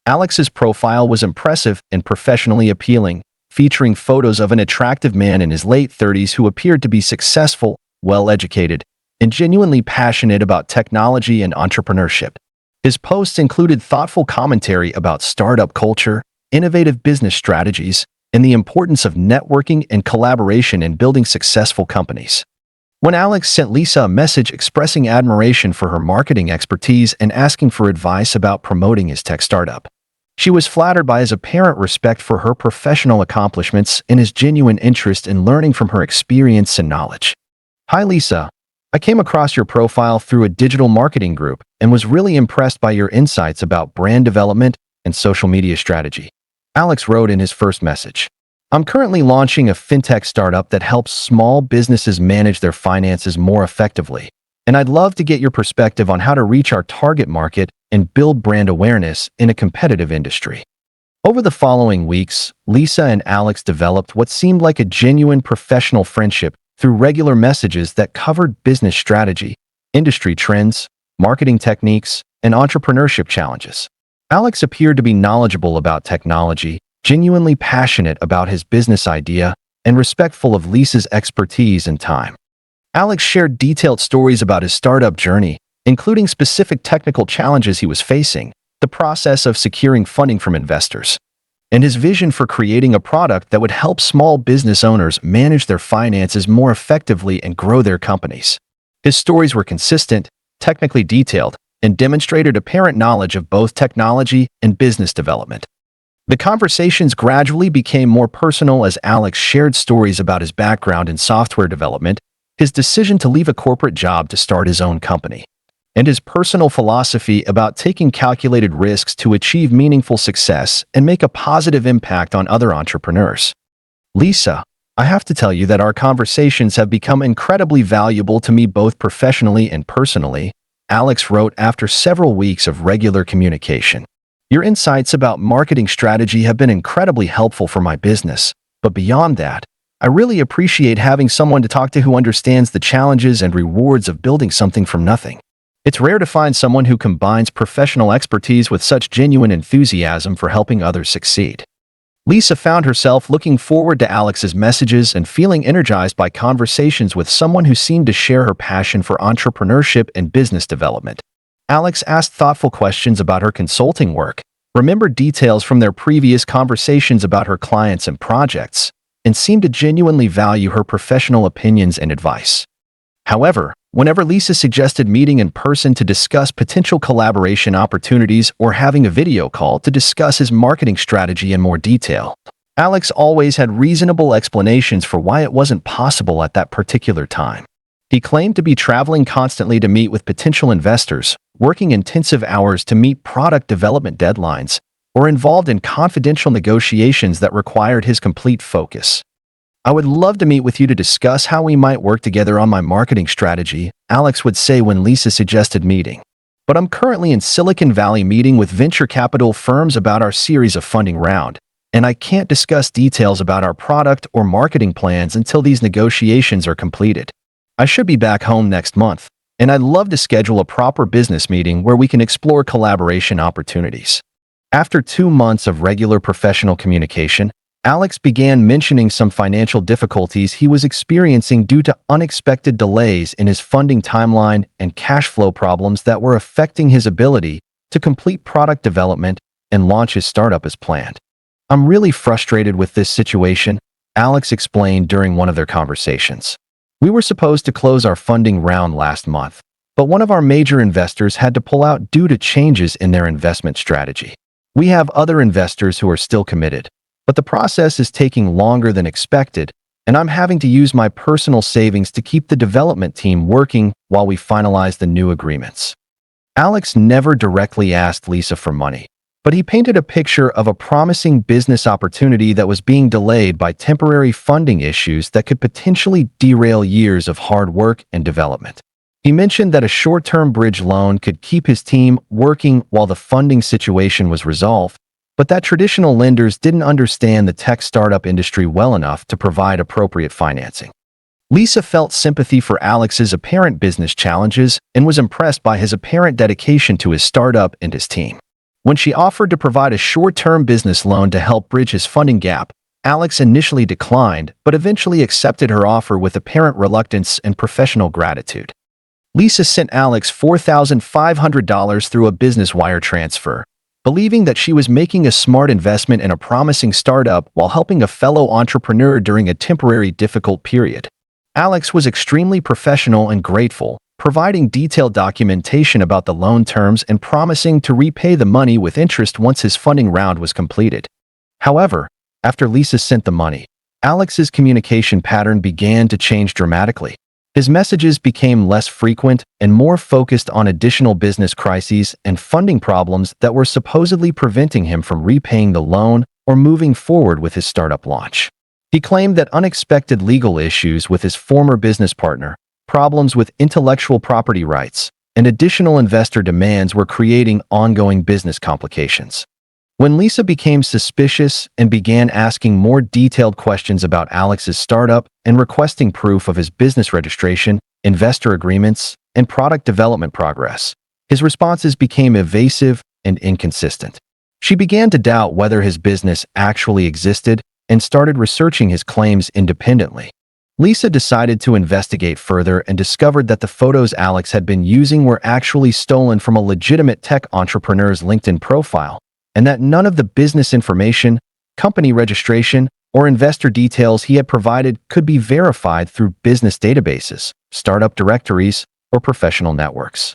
Alex's profile was impressive and professionally appealing, featuring photos of an attractive man in his late 30s who appeared to be successful, well-educated, and genuinely passionate about technology and entrepreneurship. His posts included thoughtful commentary about startup culture, innovative business strategies, and the importance of networking and collaboration in building successful companies. When Alex sent Lisa a message expressing admiration for her marketing expertise and asking for advice about promoting his tech startup, she was flattered by his apparent respect for her professional accomplishments and his genuine interest in learning from her experience and knowledge. "Hi Lisa, I came across your profile through a digital marketing group and was really impressed by your insights about brand development and social media strategy," Alex wrote in his first message. "I'm currently launching a fintech startup that helps small businesses manage their finances more effectively, and I'd love to get your perspective on how to reach our target market and build brand awareness in a competitive industry." Over the following weeks, Lisa and Alex developed what seemed like a genuine professional friendship through regular messages that covered business strategy, industry trends, marketing techniques, and entrepreneurship challenges. Alex appeared to be knowledgeable about technology, genuinely passionate about his business idea, and respectful of Lisa's expertise and time. Alex shared detailed stories about his startup journey, including specific technical challenges he was facing, the process of securing funding from investors, and his vision for creating a product that would help small business owners manage their finances more effectively and grow their companies. His stories were consistent, technically detailed, and demonstrated apparent knowledge of both technology and business development. The conversations gradually became more personal as Alex shared stories about his background in software development, his decision to leave a corporate job to start his own company, and his personal philosophy about taking calculated risks to achieve meaningful success and make a positive impact on other entrepreneurs. Lisa, I have to tell you that our conversations have become incredibly valuable to me both professionally and personally, Alex wrote after several weeks of regular communication. Your insights about marketing strategy have been incredibly helpful for my business, but beyond that, I really appreciate having someone to talk to who understands the challenges and rewards of building something from nothing. It's rare to find someone who combines professional expertise with such genuine enthusiasm for helping others succeed. Lisa found herself looking forward to Alex's messages and feeling energized by conversations with someone who seemed to share her passion for entrepreneurship and business development. Alex asked thoughtful questions about her consulting work, remembered details from their previous conversations about her clients and projects, and seemed to genuinely value her professional opinions and advice. However, whenever Lisa suggested meeting in person to discuss potential collaboration opportunities or having a video call to discuss his marketing strategy in more detail, Alex always had reasonable explanations for why it wasn't possible at that particular time. He claimed to be traveling constantly to meet with potential investors, working intensive hours to meet product development deadlines, or involved in confidential negotiations that required his complete focus. I would love to meet with you to discuss how we might work together on my marketing strategy, Alex would say when Lisa suggested meeting. But I'm currently in Silicon Valley meeting with venture capital firms about our series of funding round, and I can't discuss details about our product or marketing plans until these negotiations are completed. I should be back home next month, and I'd love to schedule a proper business meeting where we can explore collaboration opportunities. After 2 months of regular professional communication, Alex began mentioning some financial difficulties he was experiencing due to unexpected delays in his funding timeline and cash flow problems that were affecting his ability to complete product development and launch his startup as planned. I'm really frustrated with this situation, Alex explained during one of their conversations. We were supposed to close our funding round last month, but one of our major investors had to pull out due to changes in their investment strategy. We have other investors who are still committed, but the process is taking longer than expected, and I'm having to use my personal savings to keep the development team working while we finalize the new agreements. Alex never directly asked Lisa for money, but he painted a picture of a promising business opportunity that was being delayed by temporary funding issues that could potentially derail years of hard work and development. He mentioned that a short-term bridge loan could keep his team working while the funding situation was resolved, but that traditional lenders didn't understand the tech startup industry well enough to provide appropriate financing. Lisa felt sympathy for Alex's apparent business challenges and was impressed by his apparent dedication to his startup and his team. When she offered to provide a short-term business loan to help bridge his funding gap, Alex initially declined, but eventually accepted her offer with apparent reluctance and professional gratitude. Lisa sent Alex $4,500 through a business wire transfer, believing that she was making a smart investment in a promising startup while helping a fellow entrepreneur during a temporary difficult period. Alex was extremely professional and grateful, providing detailed documentation about the loan terms and promising to repay the money with interest once his funding round was completed. However, after Lisa sent the money, Alex's communication pattern began to change dramatically. His messages became less frequent and more focused on additional business crises and funding problems that were supposedly preventing him from repaying the loan or moving forward with his startup launch. He claimed that unexpected legal issues with his former business partner, problems with intellectual property rights, and additional investor demands were creating ongoing business complications. When Lisa became suspicious and began asking more detailed questions about Alex's startup and requesting proof of his business registration, investor agreements, and product development progress, his responses became evasive and inconsistent. She began to doubt whether his business actually existed and started researching his claims independently. Lisa decided to investigate further and discovered that the photos Alex had been using were actually stolen from a legitimate tech entrepreneur's LinkedIn profile, and that none of the business information, company registration, or investor details he had provided could be verified through business databases, startup directories, or professional networks.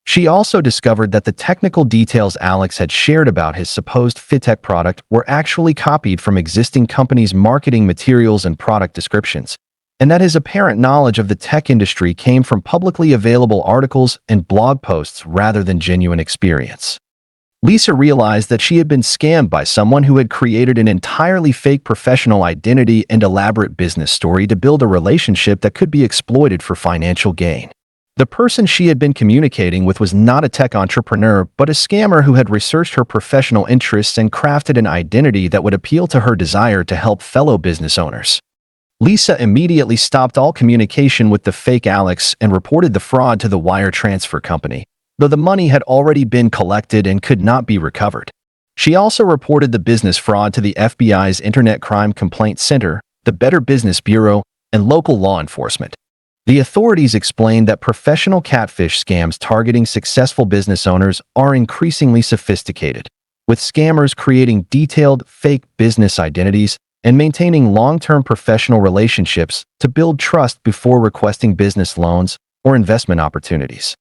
She also discovered that the technical details Alex had shared about his supposed fintech product were actually copied from existing companies' marketing materials and product descriptions, and that his apparent knowledge of the tech industry came from publicly available articles and blog posts rather than genuine experience. Lisa realized that she had been scammed by someone who had created an entirely fake professional identity and elaborate business story to build a relationship that could be exploited for financial gain. The person she had been communicating with was not a tech entrepreneur, but a scammer who had researched her professional interests and crafted an identity that would appeal to her desire to help fellow business owners. Lisa immediately stopped all communication with the fake Alex and reported the fraud to the wire transfer company, though the money had already been collected and could not be recovered. She also reported the business fraud to the FBI's Internet Crime Complaint Center, the Better Business Bureau, and local law enforcement. The authorities explained that professional catfish scams targeting successful business owners are increasingly sophisticated, with scammers creating detailed, fake business identities and maintaining long-term professional relationships to build trust before requesting business loans or investment opportunities.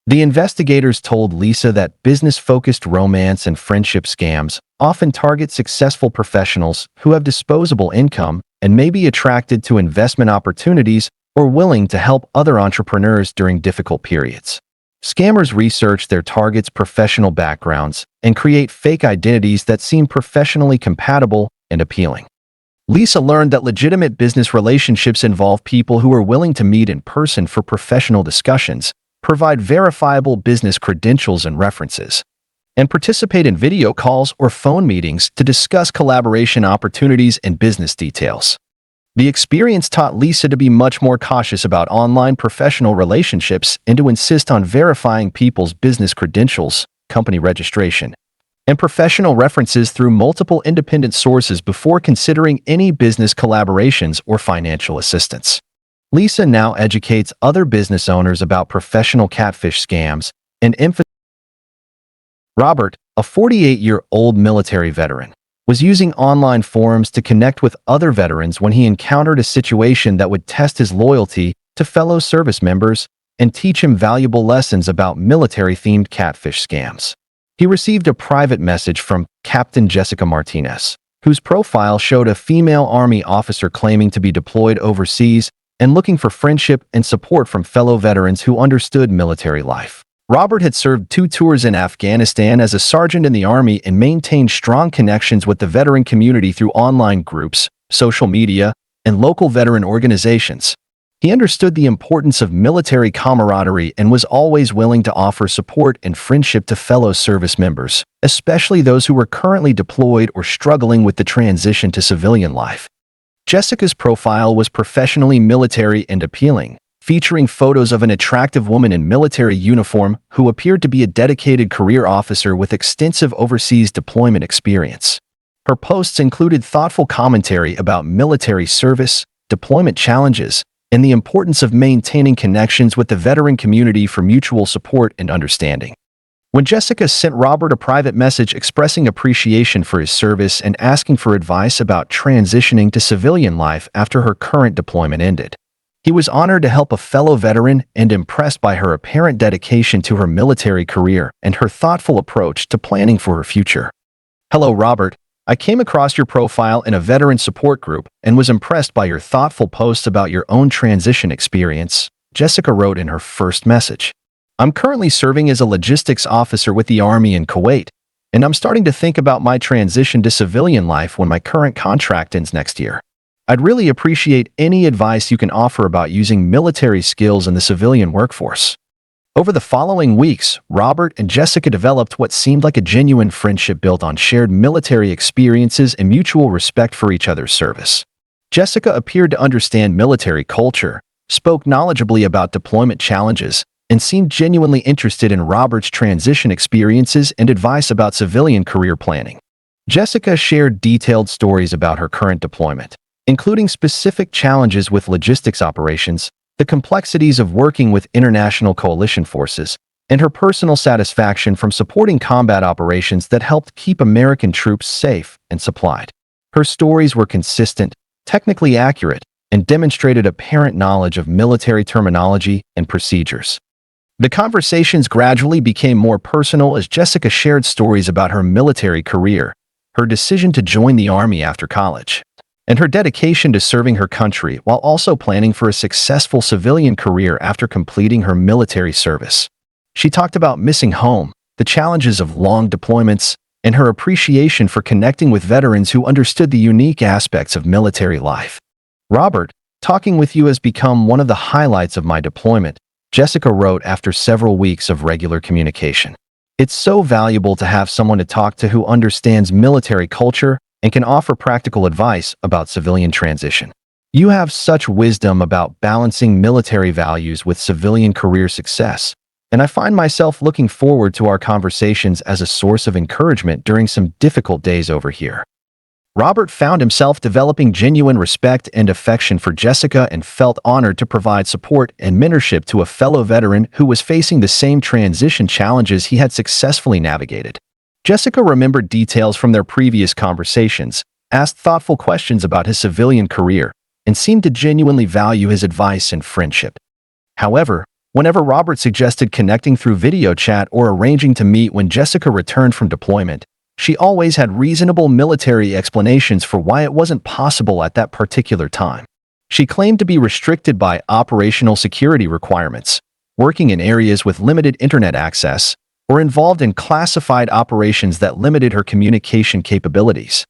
The investigators told Lisa that business-focused romance and friendship scams often target successful professionals who have disposable income and may be attracted to investment opportunities or willing to help other entrepreneurs during difficult periods. Scammers research their targets' professional backgrounds and create fake identities that seem professionally compatible and appealing. Lisa learned that legitimate business relationships involve people who are willing to meet in person for professional discussions, provide verifiable business credentials and references, and participate in video calls or phone meetings to discuss collaboration opportunities and business details. The experience taught Lisa to be much more cautious about online professional relationships and to insist on verifying people's business credentials, company registration, and professional references through multiple independent sources before considering any business collaborations or financial assistance. Lisa now educates other business owners about professional catfish scams and emphasizes. Robert, a 48-year-old military veteran, was using online forums to connect with other veterans when he encountered a situation that would test his loyalty to fellow service members and teach him valuable lessons about military-themed catfish scams. He received a private message from Captain Jessica Martinez, whose profile showed a female Army officer claiming to be deployed overseas and looking for friendship and support from fellow veterans who understood military life. Robert had served 2 tours in Afghanistan as a sergeant in the Army and maintained strong connections with the veteran community through online groups, social media, and local veteran organizations. He understood the importance of military camaraderie and was always willing to offer support and friendship to fellow service members, especially those who were currently deployed or struggling with the transition to civilian life. Jessica's profile was professionally military and appealing, featuring photos of an attractive woman in military uniform who appeared to be a dedicated career officer with extensive overseas deployment experience. Her posts included thoughtful commentary about military service, deployment challenges, and the importance of maintaining connections with the veteran community for mutual support and understanding. When Jessica sent Robert a private message expressing appreciation for his service and asking for advice about transitioning to civilian life after her current deployment ended, he was honored to help a fellow veteran and impressed by her apparent dedication to her military career and her thoughtful approach to planning for her future. "Hello, Robert. I came across your profile in a veteran support group and was impressed by your thoughtful posts about your own transition experience," Jessica wrote in her first message. "I'm currently serving as a logistics officer with the Army in Kuwait, and I'm starting to think about my transition to civilian life when my current contract ends next year. I'd really appreciate any advice you can offer about using military skills in the civilian workforce." Over the following weeks, Robert and Jessica developed what seemed like a genuine friendship built on shared military experiences and mutual respect for each other's service. Jessica appeared to understand military culture, spoke knowledgeably about deployment challenges, and seemed genuinely interested in Robert's transition experiences and advice about civilian career planning. Jessica shared detailed stories about her current deployment, including specific challenges with logistics operations, the complexities of working with international coalition forces, and her personal satisfaction from supporting combat operations that helped keep American troops safe and supplied. Her stories were consistent, technically accurate, and demonstrated apparent knowledge of military terminology and procedures. The conversations gradually became more personal as Jessica shared stories about her military career, her decision to join the Army after college, and her dedication to serving her country while also planning for a successful civilian career after completing her military service. She talked about missing home, the challenges of long deployments, and her appreciation for connecting with veterans who understood the unique aspects of military life. "Robert, talking with you has become one of the highlights of my deployment," Jessica wrote after several weeks of regular communication. "It's so valuable to have someone to talk to who understands military culture and can offer practical advice about civilian transition. You have such wisdom about balancing military values with civilian career success, and I find myself looking forward to our conversations as a source of encouragement during some difficult days over here." Robert found himself developing genuine respect and affection for Jessica and felt honored to provide support and mentorship to a fellow veteran who was facing the same transition challenges he had successfully navigated. Jessica remembered details from their previous conversations, asked thoughtful questions about his civilian career, and seemed to genuinely value his advice and friendship. However, whenever Robert suggested connecting through video chat or arranging to meet when Jessica returned from deployment, she always had reasonable military explanations for why it wasn't possible at that particular time. She claimed to be restricted by operational security requirements, working in areas with limited internet access, or involved in classified operations that limited her communication capabilities.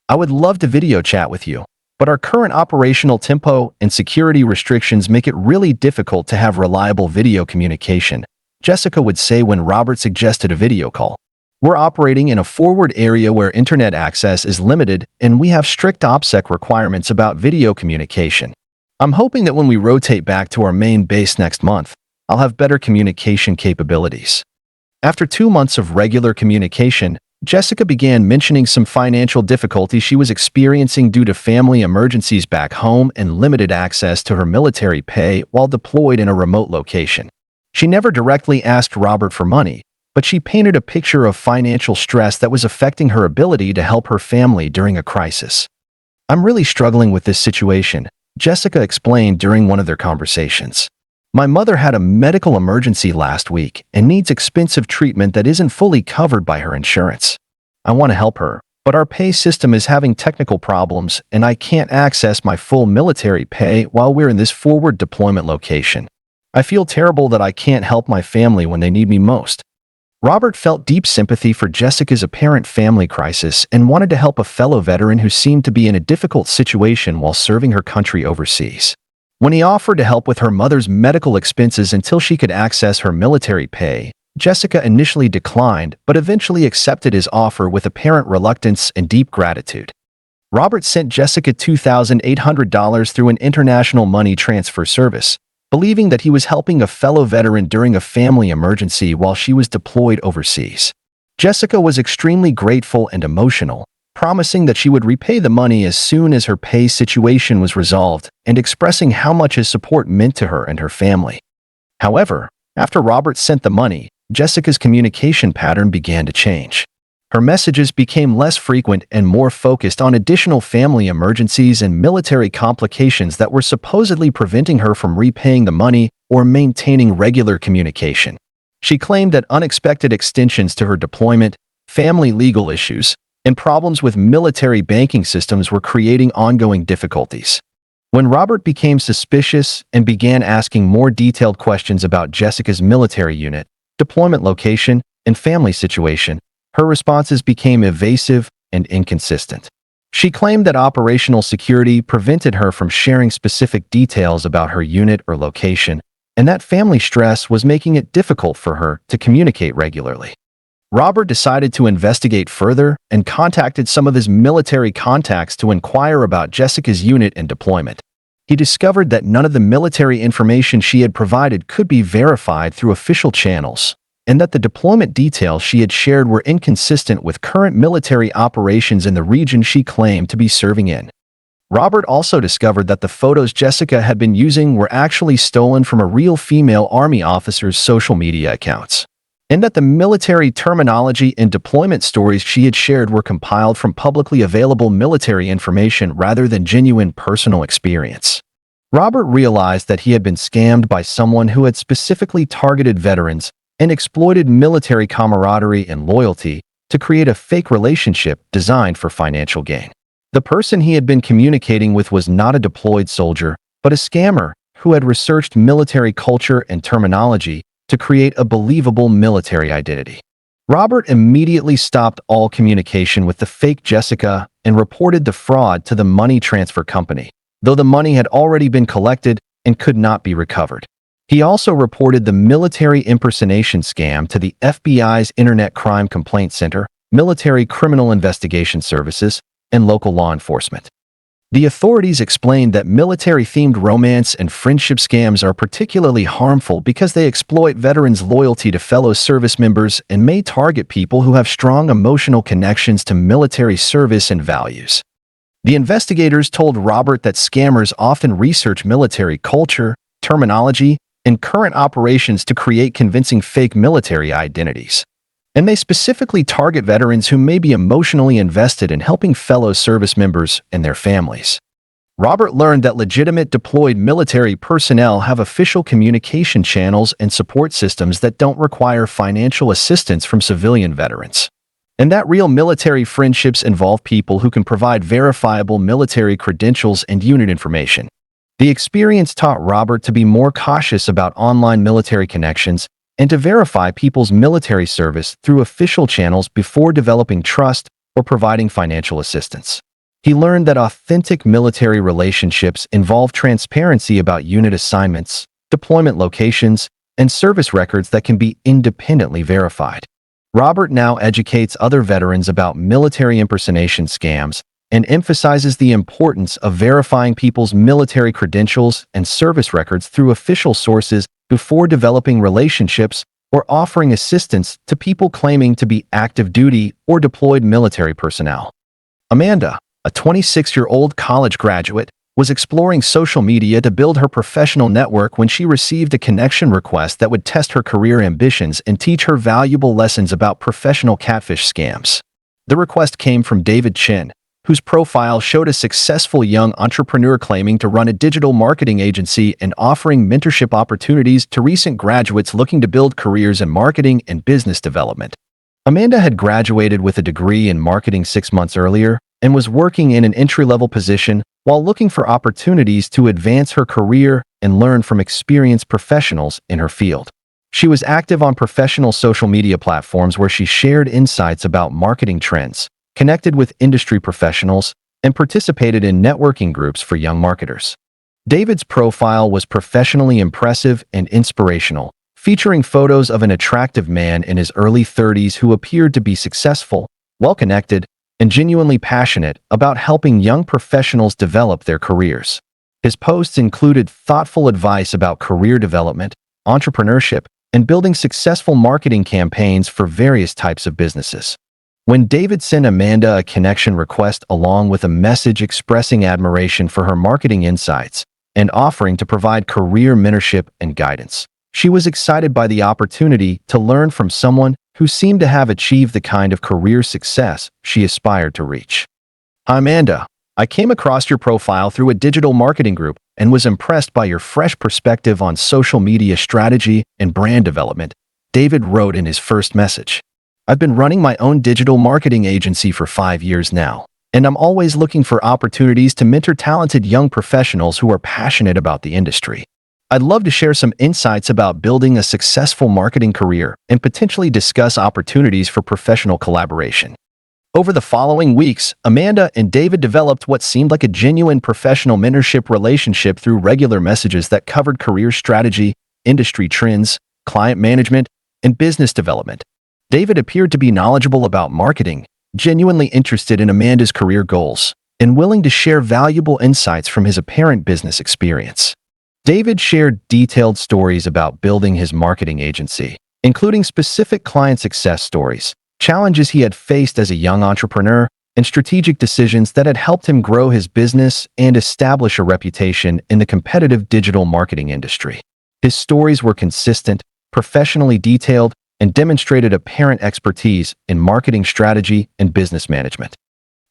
"I would love to video chat with you, but our current operational tempo and security restrictions make it really difficult to have reliable video communication," Jessica would say when Robert suggested a video call. "We're operating in a forward area where internet access is limited, and we have strict OPSEC requirements about video communication. I'm hoping that when we rotate back to our main base next month, I'll have better communication capabilities." After 2 months of regular communication, Jessica began mentioning some financial difficulties she was experiencing due to family emergencies back home and limited access to her military pay while deployed in a remote location. She never directly asked Robert for money, but she painted a picture of financial stress that was affecting her ability to help her family during a crisis. "I'm really struggling with this situation," Jessica explained during one of their conversations. "My mother had a medical emergency last week and needs expensive treatment that isn't fully covered by her insurance. I want to help her, but our pay system is having technical problems and I can't access my full military pay while we're in this forward deployment location. I feel terrible that I can't help my family when they need me most." Robert felt deep sympathy for Jessica's apparent family crisis and wanted to help a fellow veteran who seemed to be in a difficult situation while serving her country overseas. When he offered to help with her mother's medical expenses until she could access her military pay, Jessica initially declined but eventually accepted his offer with apparent reluctance and deep gratitude. Robert sent Jessica $2,800 through an international money transfer service, believing that he was helping a fellow veteran during a family emergency while she was deployed overseas. Jessica was extremely grateful and emotional, promising that she would repay the money as soon as her pay situation was resolved and expressing how much his support meant to her and her family. However, after Robert sent the money, Jessica's communication pattern began to change. Her messages became less frequent and more focused on additional family emergencies and military complications that were supposedly preventing her from repaying the money or maintaining regular communication. She claimed that unexpected extensions to her deployment, family legal issues, and problems with military banking systems were creating ongoing difficulties. When Robert became suspicious and began asking more detailed questions about Jessica's military unit, deployment location, and family situation, her responses became evasive and inconsistent. She claimed that operational security prevented her from sharing specific details about her unit or location, and that family stress was making it difficult for her to communicate regularly. Robert decided to investigate further and contacted some of his military contacts to inquire about Jessica's unit and deployment. He discovered that none of the military information she had provided could be verified through official channels, and that the deployment details she had shared were inconsistent with current military operations in the region she claimed to be serving in. Robert also discovered that the photos Jessica had been using were actually stolen from a real female Army officer's social media accounts. and that the military terminology and deployment stories she had shared were compiled from publicly available military information rather than genuine personal experience. Robert realized that he had been scammed by someone who had specifically targeted veterans and exploited military camaraderie and loyalty to create a fake relationship designed for financial gain. The person he had been communicating with was not a deployed soldier, but a scammer who had researched military culture and terminology to create a believable military identity. Robert immediately stopped all communication with the fake Jessica and reported the fraud to the money transfer company, though the money had already been collected and could not be recovered. He also reported the military impersonation scam to the FBI's Internet Crime Complaint Center, Military Criminal Investigation Services, and local law enforcement. The authorities explained that military-themed romance and friendship scams are particularly harmful because they exploit veterans' loyalty to fellow service members and may target people who have strong emotional connections to military service and values. The investigators told Robert that scammers often research military culture, terminology, and current operations to create convincing fake military identities. And they specifically target veterans who may be emotionally invested in helping fellow service members and their families. Robert learned that legitimate deployed military personnel have official communication channels and support systems that don't require financial assistance from civilian veterans, and that real military friendships involve people who can provide verifiable military credentials and unit information. The experience taught Robert to be more cautious about online military connections and to verify people's military service through official channels before developing trust or providing financial assistance. He learned that authentic military relationships involve transparency about unit assignments, deployment locations, and service records that can be independently verified. Robert now educates other veterans about military impersonation scams and emphasizes the importance of verifying people's military credentials and service records through official sources before developing relationships or offering assistance to people claiming to be active duty or deployed military personnel. Amanda, a 26-year-old college graduate, was exploring social media to build her professional network when she received a connection request that would test her career ambitions and teach her valuable lessons about professional catfish scams. The request came from David Chin, whose profile showed a successful young entrepreneur claiming to run a digital marketing agency and offering mentorship opportunities to recent graduates looking to build careers in marketing and business development. Amanda had graduated with a degree in marketing 6 months earlier and was working in an entry-level position while looking for opportunities to advance her career and learn from experienced professionals in her field. She was active on professional social media platforms where she shared insights about marketing trends, connected with industry professionals, and participated in networking groups for young marketers. David's profile was professionally impressive and inspirational, featuring photos of an attractive man in his early 30s who appeared to be successful, well-connected, and genuinely passionate about helping young professionals develop their careers. His posts included thoughtful advice about career development, entrepreneurship, and building successful marketing campaigns for various types of businesses. When David sent Amanda a connection request along with a message expressing admiration for her marketing insights and offering to provide career mentorship and guidance, she was excited by the opportunity to learn from someone who seemed to have achieved the kind of career success she aspired to reach. "Hi Amanda, I came across your profile through a digital marketing group and was impressed by your fresh perspective on social media strategy and brand development," David wrote in his first message. "I've been running my own digital marketing agency for 5 years now, and I'm always looking for opportunities to mentor talented young professionals who are passionate about the industry. I'd love to share some insights about building a successful marketing career and potentially discuss opportunities for professional collaboration." Over the following weeks, Amanda and David developed what seemed like a genuine professional mentorship relationship through regular messages that covered career strategy, industry trends, client management, and business development. David appeared to be knowledgeable about marketing, genuinely interested in Amanda's career goals, and willing to share valuable insights from his apparent business experience. David shared detailed stories about building his marketing agency, including specific client success stories, challenges he had faced as a young entrepreneur, and strategic decisions that had helped him grow his business and establish a reputation in the competitive digital marketing industry. His stories were consistent, professionally detailed, and demonstrated apparent expertise in marketing strategy and business management.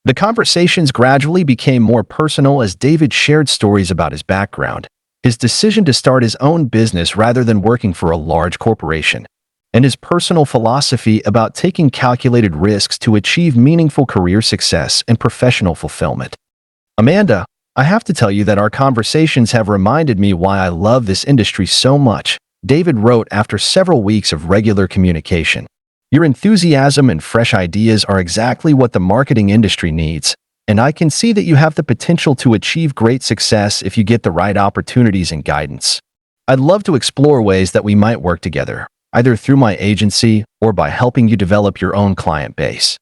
The conversations gradually became more personal as David shared stories about his background, his decision to start his own business rather than working for a large corporation, and his personal philosophy about taking calculated risks to achieve meaningful career success and professional fulfillment. Amanda, I have to tell you that our conversations have reminded me why I love this industry so much, David wrote after several weeks of regular communication. Your enthusiasm and fresh ideas are exactly what the marketing industry needs, and I can see that you have the potential to achieve great success if you get the right opportunities and guidance. I'd love to explore ways that we might work together, either through my agency or by helping you develop your own client base.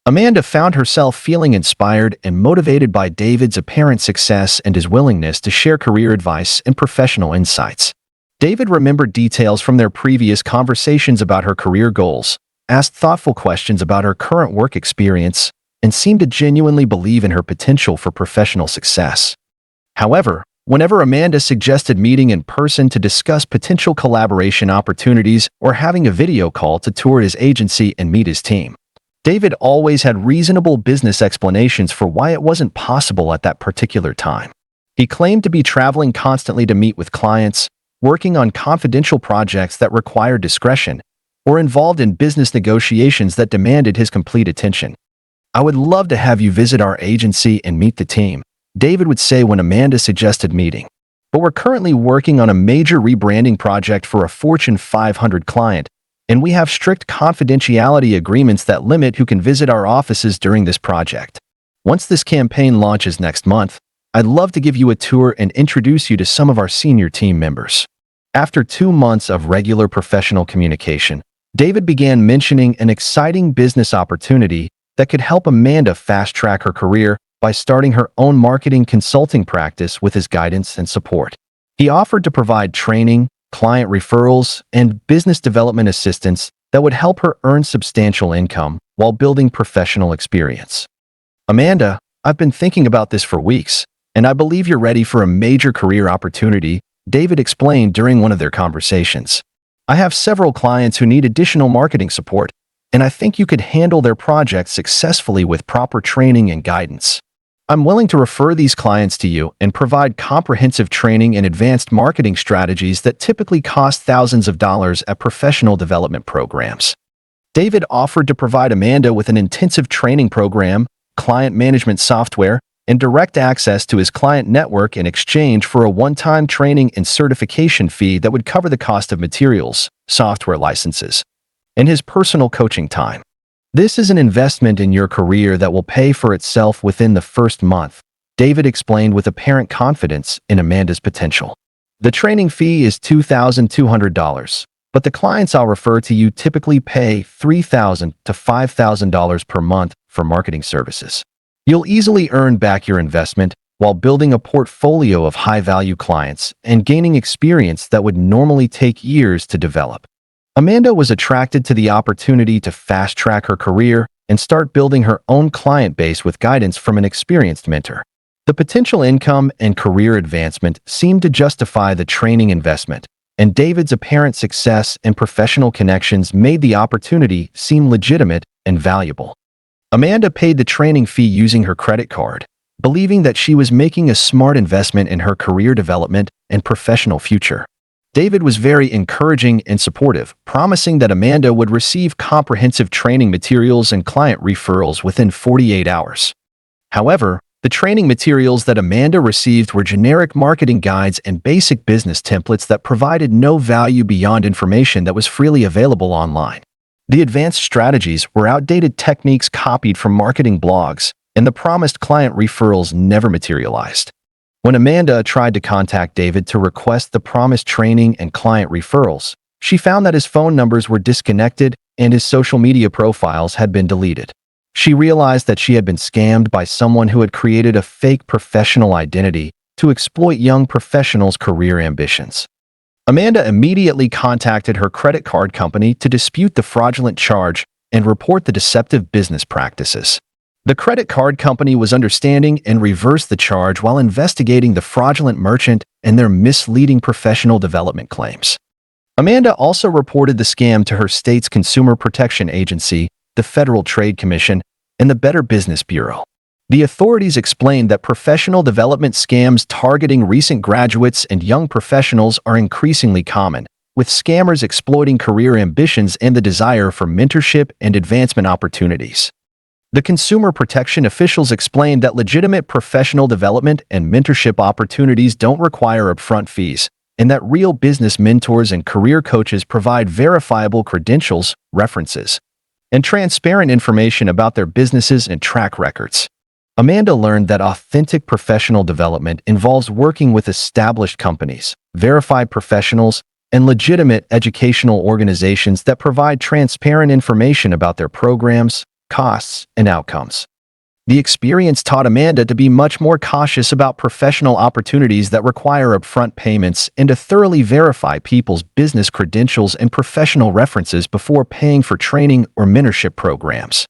Amanda found herself feeling inspired and motivated by David's apparent success and his willingness to share career advice and professional insights. David remembered details from their previous conversations about her career goals, asked thoughtful questions about her current work experience, and seemed to genuinely believe in her potential for professional success. However, whenever Amanda suggested meeting in person to discuss potential collaboration opportunities or having a video call to tour his agency and meet his team, David always had reasonable business explanations for why it wasn't possible at that particular time. He claimed to be traveling constantly to meet with clients, working on confidential projects that required discretion, or involved in business negotiations that demanded his complete attention. "I would love to have you visit our agency and meet the team," David would say when Amanda suggested meeting. "But we're currently working on a major rebranding project for a Fortune 500 client, and we have strict confidentiality agreements that limit who can visit our offices during this project. Once this campaign launches next month, I'd love to give you a tour and introduce you to some of our senior team members." After 2 months of regular professional communication, David began mentioning an exciting business opportunity that could help Amanda fast-track her career by starting her own marketing consulting practice with his guidance and support. He offered to provide training, client referrals, and business development assistance that would help her earn substantial income while building professional experience. "Amanda, I've been thinking about this for weeks, and I believe you're ready for a major career opportunity," David explained during one of their conversations. "I have several clients who need additional marketing support, and I think you could handle their projects successfully with proper training and guidance. I'm willing to refer these clients to you and provide comprehensive training and advanced marketing strategies that typically cost thousands of dollars at professional development programs." David offered to provide Amanda with an intensive training program, client management software, and direct access to his client network in exchange for a one-time training and certification fee that would cover the cost of materials, software licenses, and his personal coaching time. "This is an investment in your career that will pay for itself within the first month," David explained with apparent confidence in Amanda's potential. "The training fee is $2,200, but the clients I'll refer to you typically pay $3,000 to $5,000 per month for marketing services. You'll easily earn back your investment while building a portfolio of high-value clients and gaining experience that would normally take years to develop." Amanda was attracted to the opportunity to fast-track her career and start building her own client base with guidance from an experienced mentor. The potential income and career advancement seemed to justify the training investment, and David's apparent success and professional connections made the opportunity seem legitimate and valuable. Amanda paid the training fee using her credit card, believing that she was making a smart investment in her career development and professional future. David was very encouraging and supportive, promising that Amanda would receive comprehensive training materials and client referrals within 48 hours. However, the training materials that Amanda received were generic marketing guides and basic business templates that provided no value beyond information that was freely available online. The advanced strategies were outdated techniques copied from marketing blogs, and the promised client referrals never materialized. When Amanda tried to contact David to request the promised training and client referrals, she found that his phone numbers were disconnected and his social media profiles had been deleted. She realized that she had been scammed by someone who had created a fake professional identity to exploit young professionals' career ambitions. Amanda immediately contacted her credit card company to dispute the fraudulent charge and report the deceptive business practices. The credit card company was understanding and reversed the charge while investigating the fraudulent merchant and their misleading professional development claims. Amanda also reported the scam to her state's Consumer Protection Agency, the Federal Trade Commission, and the Better Business Bureau. The authorities explained that professional development scams targeting recent graduates and young professionals are increasingly common, with scammers exploiting career ambitions and the desire for mentorship and advancement opportunities. The consumer protection officials explained that legitimate professional development and mentorship opportunities don't require upfront fees, and that real business mentors and career coaches provide verifiable credentials, references, and transparent information about their businesses and track records. Amanda learned that authentic professional development involves working with established companies, verified professionals, and legitimate educational organizations that provide transparent information about their programs, costs, and outcomes. The experience taught Amanda to be much more cautious about professional opportunities that require upfront payments and to thoroughly verify people's business credentials and professional references before paying for training or mentorship programs.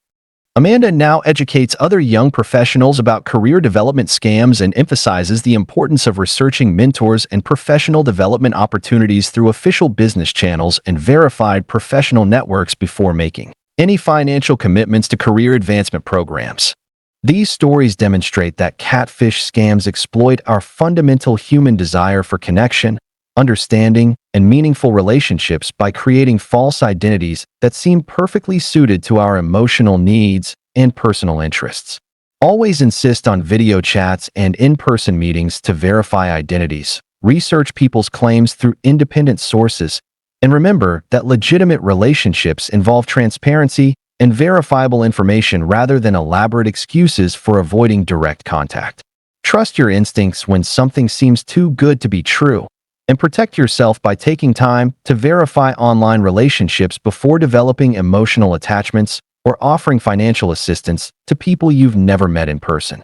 Amanda now educates other young professionals about career development scams and emphasizes the importance of researching mentors and professional development opportunities through official business channels and verified professional networks before making any financial commitments to career advancement programs. These stories demonstrate that catfish scams exploit our fundamental human desire for connection, understanding, and meaningful relationships by creating false identities that seem perfectly suited to our emotional needs and personal interests. Always insist on video chats and in-person meetings to verify identities. Research people's claims through independent sources, and remember that legitimate relationships involve transparency and verifiable information rather than elaborate excuses for avoiding direct contact. Trust your instincts when something seems too good to be true, and protect yourself by taking time to verify online relationships before developing emotional attachments or offering financial assistance to people you've never met in person.